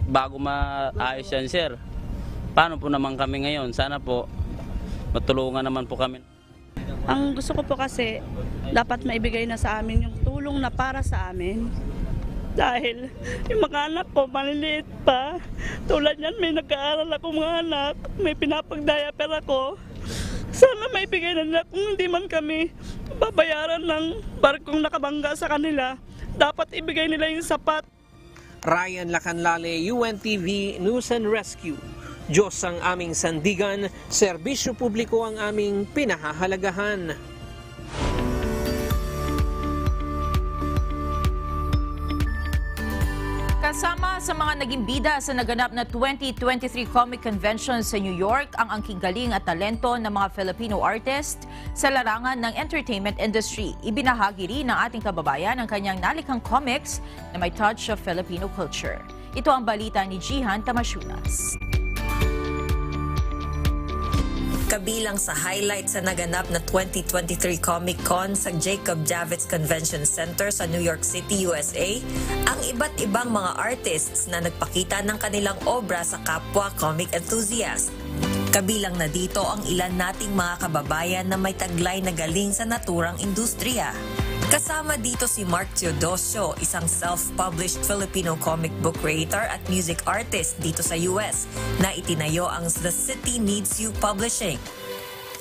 bago maayos yan, sir. Paano po naman kami ngayon? Sana po matulungan naman po kami. Ang gusto ko po kasi dapat maibigay na sa amin yung tulong na para sa amin. Dahil yung mga anak ko maliliit pa. Tulad yan, may nag-aaral ako mga anak. May pinapag-diaper ako. Sana maibigay na nila kung hindi man kami babayaran ng barkong nakabangga sa kanila. Dapat ibigay nila yung sapat. Ryan Lacanlale, UNTV News and Rescue. Diyos ang aming sandigan, serbisyo publiko ang aming pinahahalagahan. Kasama sa mga naging bida sa naganap na 2023 Comic Convention sa New York ang angking galing at talento ng mga Filipino artist sa larangan ng entertainment industry. Ibinahagi rin ng ating kababayan ang kanyang nalikhang comics na may touch of Filipino culture. Ito ang balita ni Jihan Tamasunas. Kabilang sa highlight sa naganap na 2023 Comic-Con sa Jacob Javits Convention Center sa New York City, USA, ang iba't ibang mga artists na nagpakita ng kanilang obra sa kapwa comic enthusiast. Kabilang na dito ang ilan nating mga kababayan na may taglay na galing sa naturang industriya. Kasama dito si Mark Teodosio, isang self-published Filipino comic book creator at music artist dito sa US na itinayo ang The City Needs You Publishing.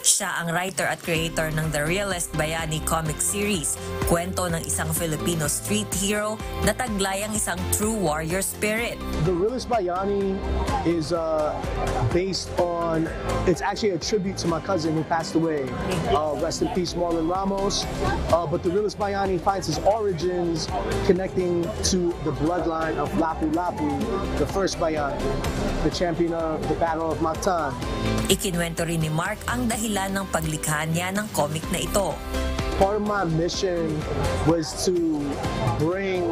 Siya ang writer at creator ng The Realist Bayani comic series, kwento ng isang Filipino street hero na taglay ang isang true warrior spirit. The Realist Bayani is based on, it's actually a tribute to my cousin who passed away. Rest in peace, Marlon Ramos. But The Realist Bayani finds his origins connecting to the bloodline of Lapu-Lapu, the first Bayani, the champion of the Battle of Mactan. Ikinwento rin ni Mark ang dahilan ng paglikha niya ng comic na ito. Part of my mission was to bring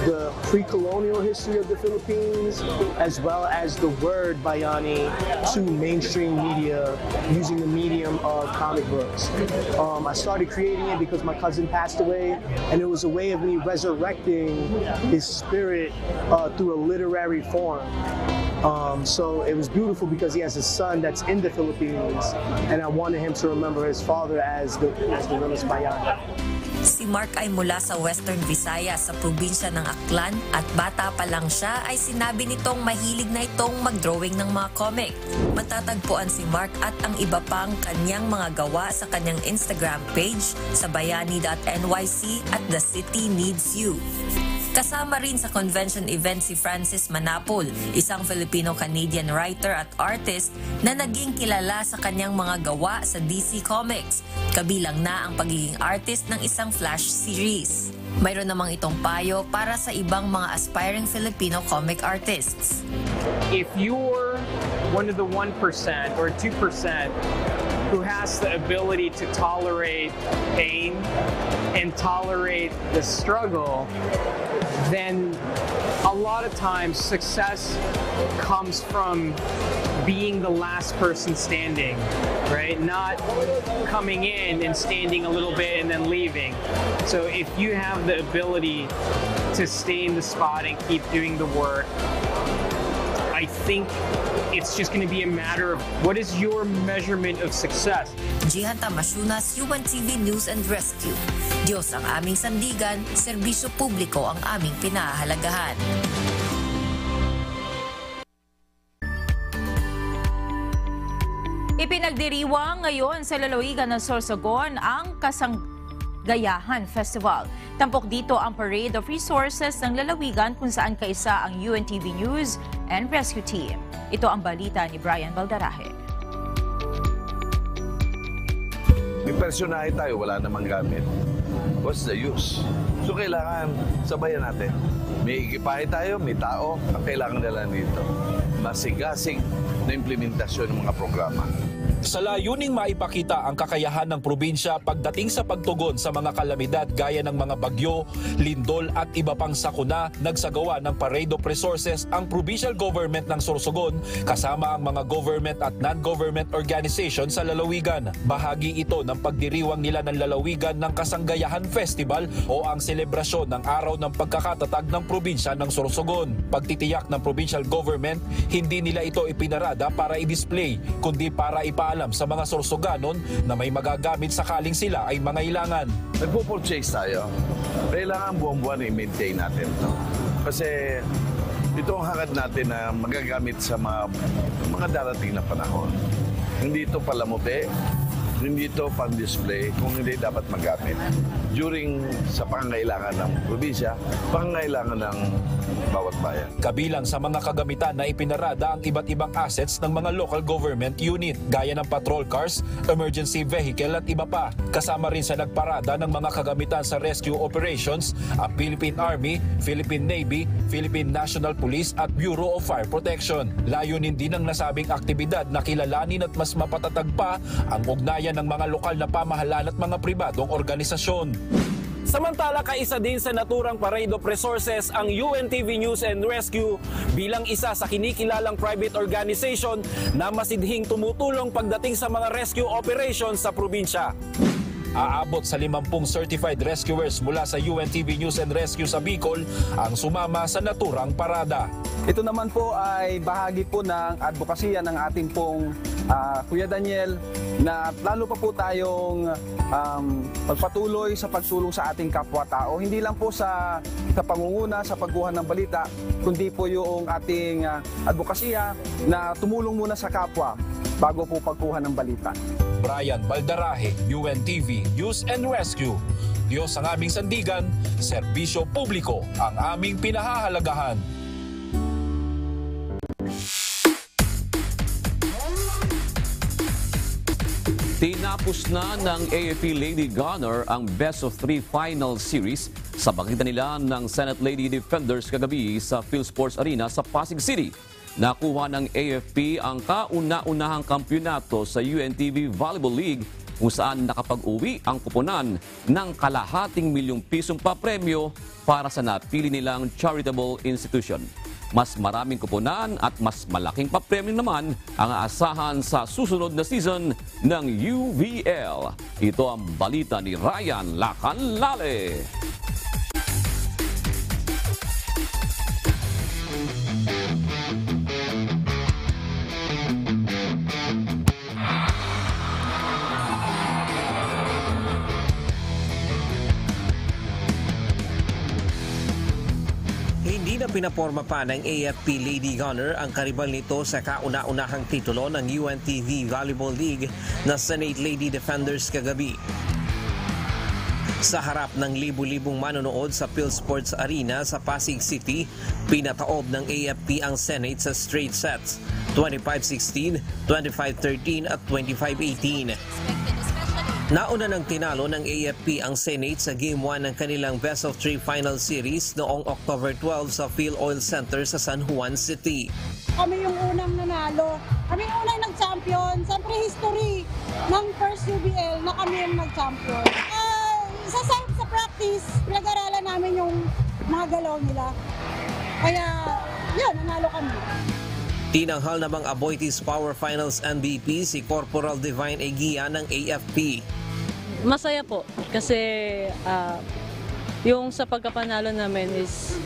the pre-colonial history of the Philippines as well as the word Bayani to mainstream media using the medium of comic books. I started creating it because my cousin passed away, and it was a way of me resurrecting his spirit through a literary form. So it was beautiful because he has a son that's in the Philippines, and I wanted him to remember his father as the Realist Bayani. Si Mark ay mula sa Western Visayas sa probinsya ng Aklan at bata pa lang siya ay sinabi nitong mahilig na itong mag-drawing ng mga comic. Matatagpuan si Mark at ang iba pang kanyang mga gawa sa kanyang Instagram page sa bayani.nyc at The City Needs You. Kasama rin sa convention event si Francis Manapul, isang Filipino-Canadian writer at artist na naging kilala sa kanyang mga gawa sa DC Comics, kabilang na ang pagiging artist ng isang Flash series. Mayroon namang itong payo para sa ibang mga aspiring Filipino comic artists. If you're one of the 1% or 2% who has the ability to tolerate pain and tolerate the struggle, then a lot of times success comes from being the last person standing, right? Not coming in and standing a little bit and then leaving. So if you have the ability to stay in the spot and keep doing the work, I think it's just going to be a matter of what is your measurement of success. Jihan Tamasunas, UNTV News and Rescue. Diyos ang aming sandigan, serbisyo publiko ang aming pinahahalagahan. Ipinagdiriwang ngayon sa lalawigan ng Sorsogon ang Kasanggayahan Festival. Tampok dito ang Parade of Resources ng lalawigan kung saan kaisa ang UNTV News and Rescue Team. Ito ang balita ni Brian Baldarahe. May personahe tayo, wala namang gamit. What's the use? So kailangan sabayan natin. May ekipahe tayo, may tao, ang kailangan nila dito. Masigasig na implementasyon ng mga programa. Sa layuning maipakita ang kakayahan ng probinsya pagdating sa pagtugon sa mga kalamidad gaya ng mga bagyo, lindol at iba pang sakuna, nagsagawa ng Parade of Resources ang provincial government ng Sorsogon kasama ang mga government at non-government organization sa lalawigan. Bahagi ito ng pagdiriwang nila ng lalawigan ng Kasanggayahan Festival o ang selebrasyon ng araw ng pagkakatatag ng probinsya ng Sorsogon. Pagtitiyak ng provincial government, hindi nila ito ipinarada para i-display, kundi para ipaalam sa mga Sorsoganon na may magagamit sakaling sila ay mangailangan. Nagpo-purchase tayo. Kailangan buwan-buwan i-maintain natin ito. Kasi ito ang hangad natin na magagamit sa mga darating na panahon. Hindi ito palamuti, hindi ito pang-display kung hindi dapat magamit. During sa pangangailangan ng probinsya, pangangailangan ng bawat bayan. Kabilang sa mga kagamitan na ipinarada ang iba't ibang assets ng mga local government unit, gaya ng patrol cars, emergency vehicle at iba pa. Kasama rin sa nagparada ng mga kagamitan sa rescue operations ang Philippine Army, Philippine Navy, Philippine National Police at Bureau of Fire Protection. Layunin din ng nasabing aktibidad na kilalanin at mas mapatatag pa ang ugnayan ng mga lokal na pamahalaan at mga pribadong organisasyon. Samantala, kaisa din sa naturang Parade of Resources ang UNTV News and Rescue bilang isa sa kinikilalang private organization na masidhing tumutulong pagdating sa mga rescue operations sa probinsya. Aabot sa 50 certified rescuers mula sa UNTV News and Rescue sa Bicol ang sumama sa naturang parada. Ito naman po ay bahagi po ng advokasya ng ating pong Kuya Daniel na lalo pa po tayong pagpatuloy sa pagtulong sa ating kapwa-tao. Hindi lang po sa pangunguna, sa pagkuha ng balita, kundi po yung ating advokasya na tumulong muna sa kapwa bago po pagkuha ng balita. Brian Baldarahe, UNTV News and Rescue. Diyos ang aming sandigan, serbisyo publiko ang aming pinahahalagahan. Tinapos na ng AFP Lady Gunner ang Best of 3 Final Series sa pagitan nila ng Senate Lady Defenders kagabi sa PhilSports Arena sa Pasig City. Nakuha ng AFP ang kauna-unahang kampyonato sa UNTV Volleyball League kung saan nakapag-uwi ang kuponan ng ₱250,000 papremyo para sa napili nilang charitable institution. Mas maraming kuponan at mas malaking papremyo naman ang aasahan sa susunod na season ng UVL. Ito ang balita ni Ryan Lacanlale. Hindi na pinaporma pa ng AFP Lady Gunner ang karibal nito sa kauna-unahang titulo ng UNTV Volleyball League na Senate Lady Defenders kagabi. Sa harap ng libu-libong manonood sa PhilSports Arena sa Pasig City, pinataob ng AFP ang Senate sa straight sets, 25-16, 25-13 at 25-18. Nauna ng tinalo ng AFP ang Senate sa Game 1 ng kanilang Best of 3 Final Series noong October 12 sa Phil Oil Center sa San Juan City. Kami yung unang nanalo. Kami yung unang nag-champion. Siyempre history ng first UBL na kami yung nag-champion. Sa practice, pinag-aralan namin yung mga galaw nila. Kaya, yun, nanalo kami. Tinanghal namang Aboitiz Power Finals MVP si Corporal Divine Eguia ng AFP. Masaya po kasi yung sa pagkapanalo namin is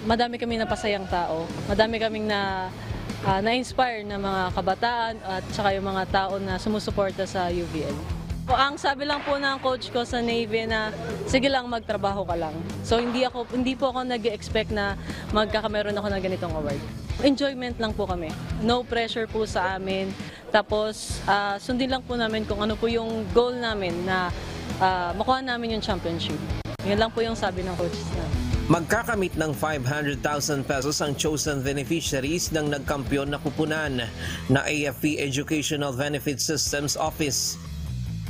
madami kaming napasayang tao, madami kaming na-inspire na mga kabataan at saka yung mga tao na sumusuporta sa UVL. Ang sabi lang po ng coach ko sa Navy na sige lang, magtrabaho ka lang. So hindi po ako nag-expect na magkakameron ako ng ganitong award. Enjoyment lang po kami. No pressure po sa amin. Tapos sundin lang po namin kung ano po yung goal namin na makuha namin yung championship. Yun lang po yung sabi ng coaches namin. Magkakamit ng 500,000 pesos ang chosen beneficiaries ng nagkampiyon na kupunan na AFP Educational Benefit Systems Office.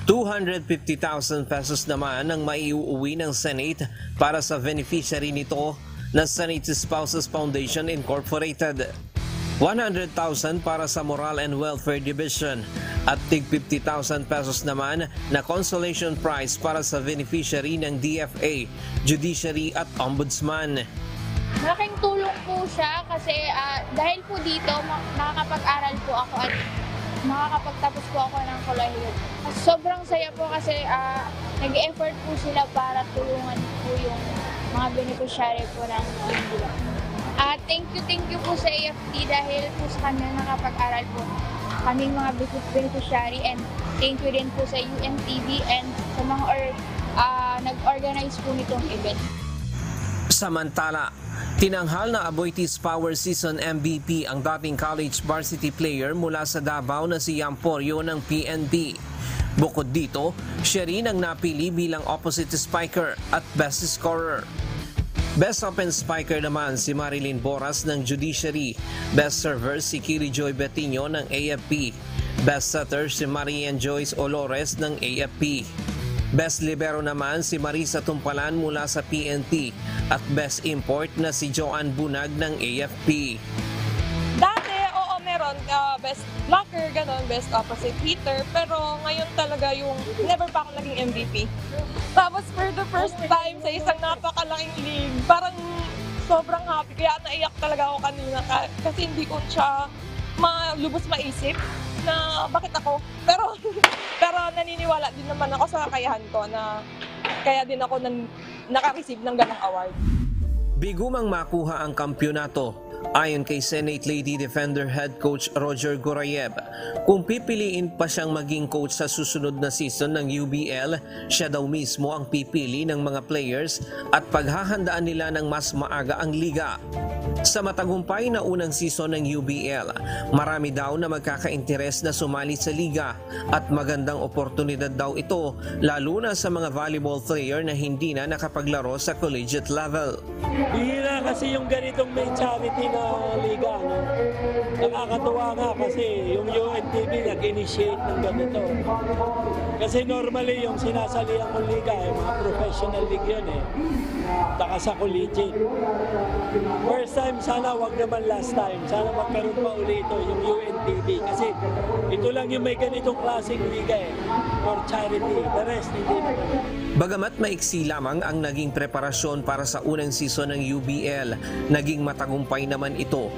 250,000 pesos naman ang maiuuwi ng Senate para sa beneficiary nito na Senate Spouses Foundation Incorporated. 100,000 para sa Moral and Welfare Division at tig 50,000 pesos naman na consolation prize para sa beneficiary ng DFA, Judiciary at Ombudsman. Malaking tulong po siya kasi dahil po dito nakakapag-aral po ako at makakapagtapos po ako ng kolehiyo. Sobrang saya po kasi nag-effort po sila para tulungan po yung mga beneficiary po ng India. Thank you po sa AFP dahil po sa kanila nakapag-aral po kaming mga beneficiary, and thank you din po sa UNTV and sa mga nag-organize po nitong event. Samantala, tinanghal na Aboitiz Power Season MVP ang dating college varsity player mula sa Davao na si Yamporio ng PNP. Bukod dito, siya rin ang napili bilang opposite spiker at best scorer. Best open spiker naman si Marilyn Boras ng Judiciary. Best server si Kiri Joy Betinho ng AFP. Best setter si Marian Joyce Olores ng AFP. Best libero naman si Marisa Tumpalan mula sa PNP at best import na si Joanne Bunag ng AFP. Dati, oo, meron best blocker, ganon, best opposite hitter, pero ngayon talaga yung never pa ako naging MVP. Tapos for the first time sa isang napakalaking league, parang sobrang happy, kaya naiyak talaga ako kanina kasi hindi ko siya lubos maisip na bakit ako. Pero naniniwala din naman ako sa kakayahan ko na kaya din ako naka-receive ng ganong award. Bigumang makuha ang kampyonato. Ayon kay Senate Lady Defender Head Coach Roger Gorayev, kung pipiliin pa siyang maging coach sa susunod na season ng UBL, siya daw mismo ang pipili ng mga players at paghahandaan nila ng mas maaga ang liga. Sa matagumpay na unang season ng UBL, marami daw na magkaka-interes na sumali sa liga at magandang oportunidad daw ito lalo na sa mga volleyball player na hindi na nakapaglaro sa collegiate level. Bihira kasi yung ganitong may charity na liga. No? Nakakatuwa nga kasi yung UNTV nag-initiate ng ganito. Kasi normally yung sinasalihan kong liga, mga professional league yun Taka sa collegiate. First time, sana wag naman last time. Sana magkaroon pa ulit ito yung UNTV. Kasi ito lang yung may ganitong klaseng liga for charity. The rest, hindi naman. Bagamat maiksi lamang ang naging preparasyon para sa unang season ng UBL, naging matagumpay naman ito.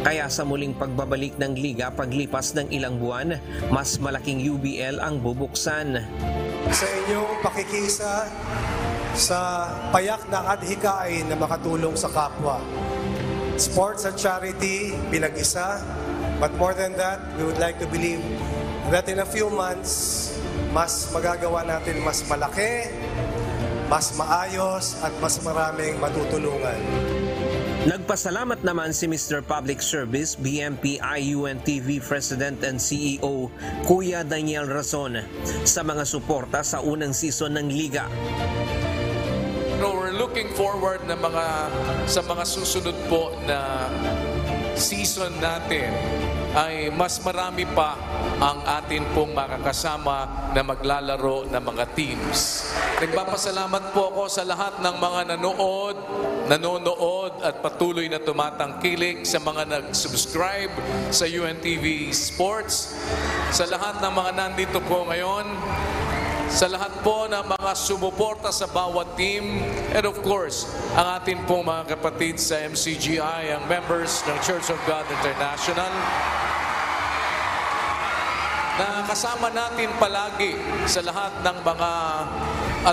Kaya sa muling pagbabalik ng liga paglipas ng ilang buwan, mas malaking UBL ang bubuksan. Sa inyong pakikisa sa payak na adhikain na makatulong sa kapwa. Sports at charity pinag-isa, but more than that, we would like to believe that in a few months, mas magagawa natin mas malaki, mas maayos at mas maraming matutulungan. Nagpasalamat naman si Mr. Public Service, BMP IUNTV President and CEO, Kuya Daniel Razon, sa mga suporta sa unang season ng Liga. We're looking forward na sa mga susunod po na season natin ay mas marami pa ang atin pong makakasama na maglalaro ng mga teams. Nagpapasalamat po ako sa lahat ng mga nanonood at patuloy na tumatangkilik, sa mga nag-subscribe sa UNTV Sports, sa lahat ng mga nandito po ngayon. sa lahat po ng mga sumuporta sa bawat team, and of course, ang atin pong mga kapatid sa MCGI, ang members ng Church of God International, na kasama natin palagi sa lahat ng mga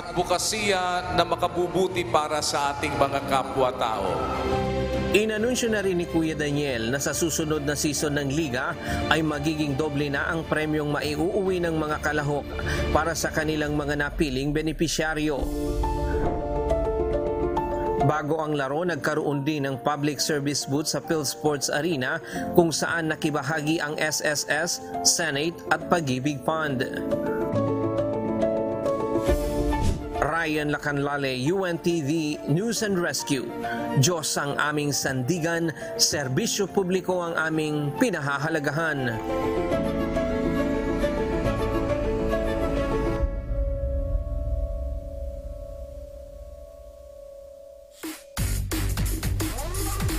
advokasya na makabubuti para sa ating mga kapwa-tao. Inanunsyo na rin ni Kuya Daniel na sa susunod na season ng Liga ay magiging doble na ang premyong maiuuwi ng mga kalahok para sa kanilang mga napiling benepisyaryo. Bago ang laro, nagkaroon din ng public service booth sa PhilSports Arena kung saan nakibahagi ang SSS, Senate at Pag-ibig Fund. Ryan Lacanlale, UNTV News and Rescue. Diyos ang aming sandigan, serbisyo publiko ang aming pinahahalagahan.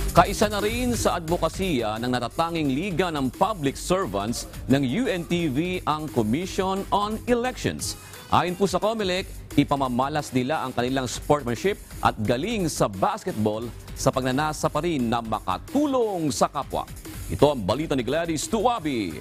Kaisa na rin sa advokasya ng natatanging Liga ng Public Servants ng UNTV ang Commission on Elections. Ayon po sa COMELEC, ipamamalas nila ang kanilang sportsmanship at galing sa basketball sa pagnanasa pa rin na makatulong sa kapwa. Ito ang balita ni Gladys Tuwabi.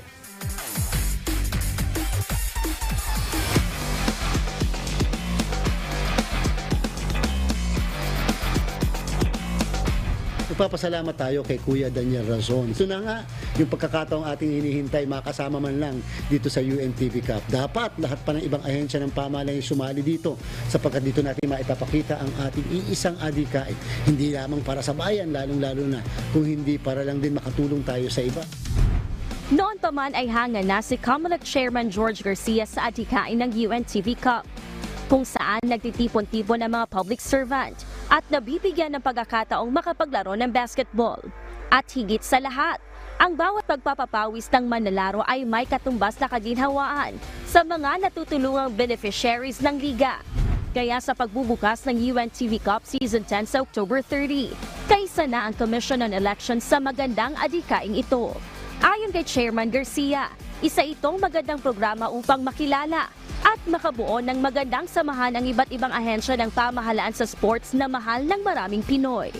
Nagpapasalamat tayo kay Kuya Daniel Razon. Ito na nga, yung pagkakataong ating hinihintay, makasama man lang dito sa UNTV Cup. Dapat lahat pa ng ibang ahensya ng pamahalaan sumali dito sapagkat dito natin maipapakita ang ating iisang adhikain. Hindi lamang para sa bayan, lalong-lalo na kung hindi para lang din makatulong tayo sa iba. Noon pa man ay hanga na si COMELEC Chairman George Garcia sa adhikain ng UNTV Cup, kung saan nagtitipon-tipon ang mga public servant at nabibigyan ng pagkakataong makapaglaro ng basketball. At higit sa lahat, ang bawat pagpapapawis ng manlalaro ay may katumbas na kaginhawaan sa mga natutulungang beneficiaries ng liga. Kaya sa pagbubukas ng UNTV Cup Season 10 sa October 30, kaisa na ang Commission on Elections sa magandang adhikaing ito. Ayon kay Chairman Garcia, isa itong magandang programa upang makilala at makabuo ng magandang samahan ang iba't ibang ahensya ng pamahalaan sa sports na mahal ng maraming Pinoy.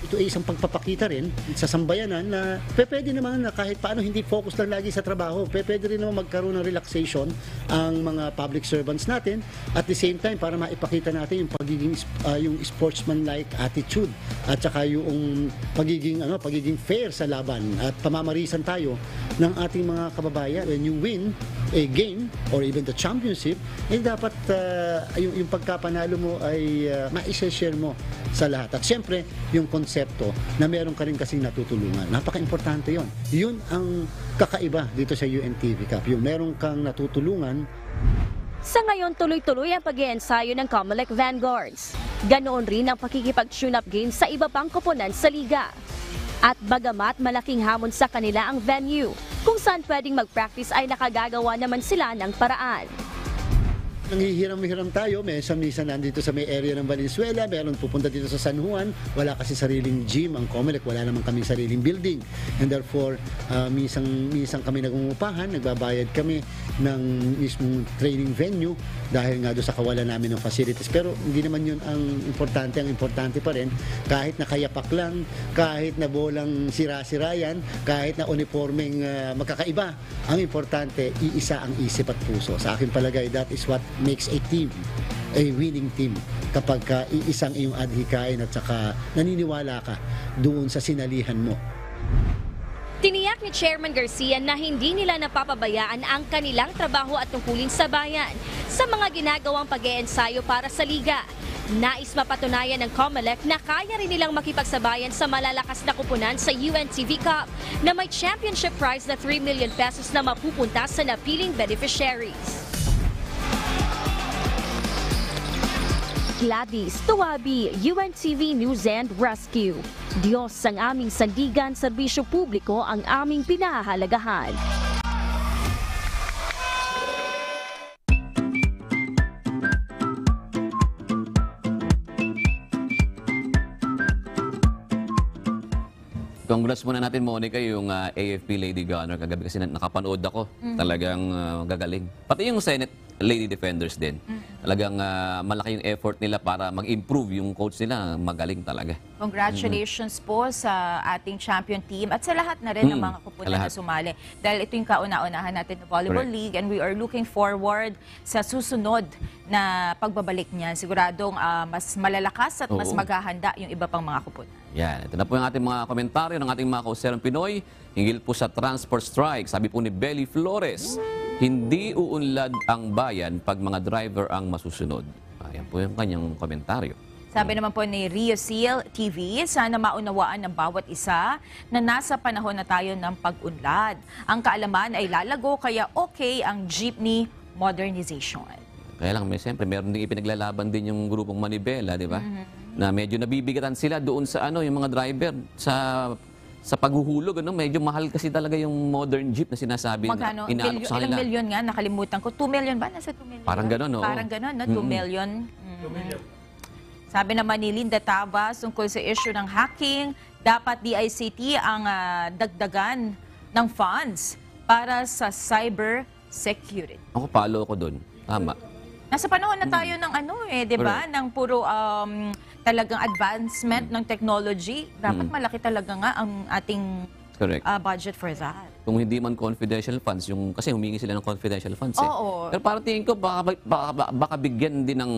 Ito ay isang pagpapakita rin sa sambayanan na pwede naman na kahit paano hindi focus lang lagi sa trabaho. Pwede rin naman magkaroon ng relaxation ang mga public servants natin at the same time para maipakita natin yung pagiging yung sportsman-like attitude at saka yung pagiging fair sa laban at pamamarisan tayo ng ating mga kababayan. When you win a game or even the championship, dapat yung pagkapanalo mo ay ma-share mo sa lahat. At siyempre, yung konsepto na meron ka rin kasing natutulungan. Napaka-importante yon. Yun ang kakaiba dito sa UNTV Cup. Yung meron kang natutulungan. Sa ngayon, tuloy-tuloy ang pag-iensayo ng COMELEC Vanguards. Ganoon rin ang pakikipag-tune-up games sa iba pang koponan sa liga. At bagamat malaking hamon sa kanila ang venue, kung saan pwedeng mag-practice ay nakagagawa naman sila ng paraan. Nanghihiram-hiram tayo, minsan nandito sa may area ng Valenzuela, meron pupunta dito sa San Juan, wala kasi sariling gym ang COMELEC, wala naman kaming sariling building. And therefore, minsan kami nagungupahan, nagbabayad kami ng mismong training venue dahil nga doon sa kawalan namin ng facilities. Pero hindi naman yun ang importante pa rin, kahit nakayapak lang, kahit na bolang sira-sira yan, kahit na uniformeng magkakaiba, ang importante, iisa ang isip at puso. Sa akin palagay, that is what makes a team, a winning team, kapag iisang iyong adhikain at saka naniniwala ka doon sa sinalihan mo. Tiniyak ni Chairman Garcia na hindi nila napapabayaan ang kanilang trabaho at tungkulin sa bayan sa mga ginagawang pag-iensayo para sa liga. Nais mapatunayan ng COMELEC na kaya rin nilang makipagsabayan sa malalakas na kupunan sa UNTV Cup na may championship prize na 3 million pesos na mapupunta sa napiling beneficiaries. Gladys Tuwabi, UNTV News and Rescue. Diyos ang aming sandigan, serbisyo publiko ang aming pinahahalagahan. Congrats muna natin, Monica, yung AFP Lady Gunner. Kagabi kasi nakapanood ako. Talagang gagaling. Pati yung Senate lady defenders din. Talagang malaki yung effort nila para mag-improve yung coach nila. Magaling talaga. Congratulations po sa ating champion team at sa lahat na rin ng mga kupunan na sumali. Dahil ito yung kauna-unahan natin na Volleyball League and we are looking forward sa susunod na pagbabalik niyan. Siguradong mas malalakas at mas maghahanda yung iba pang mga kupunan. Yan. Ito na po yung ating mga komentaryo ng ating mga kauserong Pinoy. Hinggil po sa transport strike. Sabi po ni Belly Flores, hindi uunlad ang bayan pag mga driver ang masusunod. Ayan po yung kanyang komentaryo. Sabi naman po ni Rio Seal TV, sana maunawaan ng bawat isa na nasa panahon na tayo ng pag-unlad. Ang kaalaman ay lalago kaya okay ang jeepney modernization. Kaya lang, siyempre, meron din ipinaglalaban din yung grupong Manibela, di ba? Na medyo nabibigatan sila doon sa yung mga driver sa paghuhulog, medyo mahal kasi talaga yung modern jeep na sinasabi Magkano? na inaalok sa kanila. Ilang milyon nga, nakalimutan ko. 2 million ba? Nasa 2 million? Parang gano'n, no? Parang gano'n, no? 2 million. Sabi naman ni Linda Tabas, tungkol sa issue ng hacking, dapat DICT ang dagdagan ng funds para sa cyber security. Ako, palo ko doon. Tama. Nasa panahon na tayo ng di ba? Ng puro talagang advancement ng technology. Dapat malaki talaga nga ang ating budget for that. Kung hindi man confidential funds, kasi humingi sila ng confidential funds. Oo. Pero parang tingin ko, baka bigyan din ng,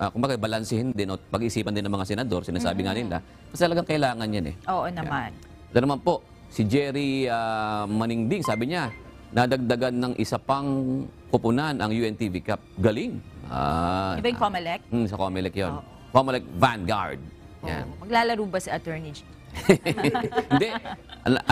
kumbaga, balansihin din o pag-isipan din ng mga senador, sinasabi nga nila. Kasi talagang kailangan yan eh. Oo naman. Ito naman po, si Jerry Maningding, sabi niya, nadagdagan ng isa pang kupunan ang UNTV Cup. Galing. Iba yung Comelec? Sa Comelec yun. Comelec Vanguard. Yan. Maglalaro ba si Attorney G? Hindi.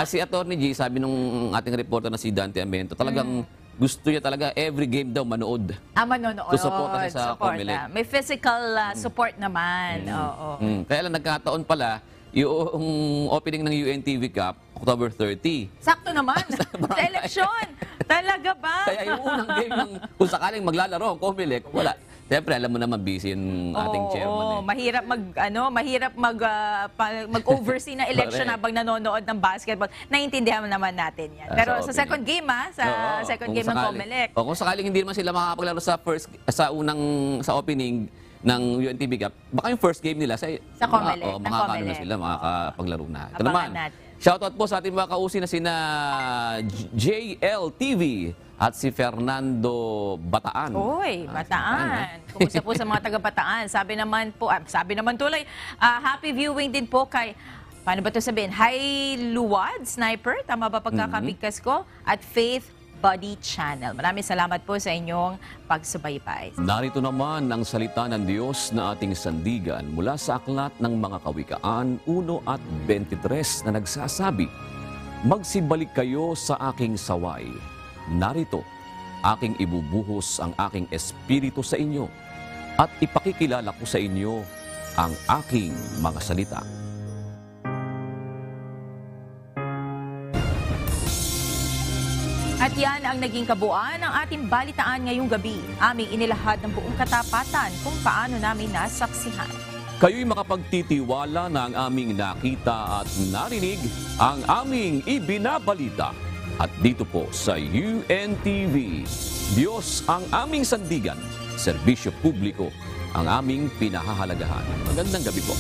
Si Attorney G, sabi nung ating reporter na si Dante Amento, talagang gusto niya talaga every game daw manood. Manonood. Susuporta siya sa Comelec. May physical support naman. Oo. Kaya lang nagkataon pala, yung opening ng UNTV Cup, October 30. Sakto naman. Sa eleksyon. Talaga ba? Kaya yung unang game ng kung sakaling maglalaro ang Comelec, wala. Siyempre, alam mo naman busy yung ating chairman. Mahirap mag-oversee ng election habang nanonood ng basketball. Naiintindihan naman natin yan. Pero sa second game, sa second game ng Comelec. Kung sakaling hindi naman sila makakapaglaro sa opening ng UNTV Cup, baka yung first game nila sa Comelec. makakano na sila, makakapaglaro na. Ito naman, shoutout po sa ating mga kausi na sina JLTV at si Fernando Bataan. Uy, Bataan. Kumusta po sa mga taga-Bataan? Sabi naman tuloy, happy viewing din po kay, paano ba ito sabihin? Hi Luwad, Sniper, tama ba pagkakabigkas ko? At Faith Body Channel. Maraming salamat po sa inyong pagsubaybay. Narito naman ang salita ng Diyos na ating sandigan mula sa aklat ng mga kawikaan 1 at 23 na nagsasabi, magsibalik kayo sa aking saway. Narito, aking ibubuhos ang aking espiritu sa inyo at ipakikilala ko sa inyo ang aking mga salita. At yan ang naging kabuuan ng ating balitaan ngayong gabi. Aming inilahad ng buong katapatan kung paano namin nasaksihan. Kayo'y makapagtitiwala na ang aming nakita at narinig, ang aming ibinabalita. At dito po sa UNTV, Diyos ang aming sandigan, serbisyo publiko ang aming pinahahalagahan. Magandang gabi po.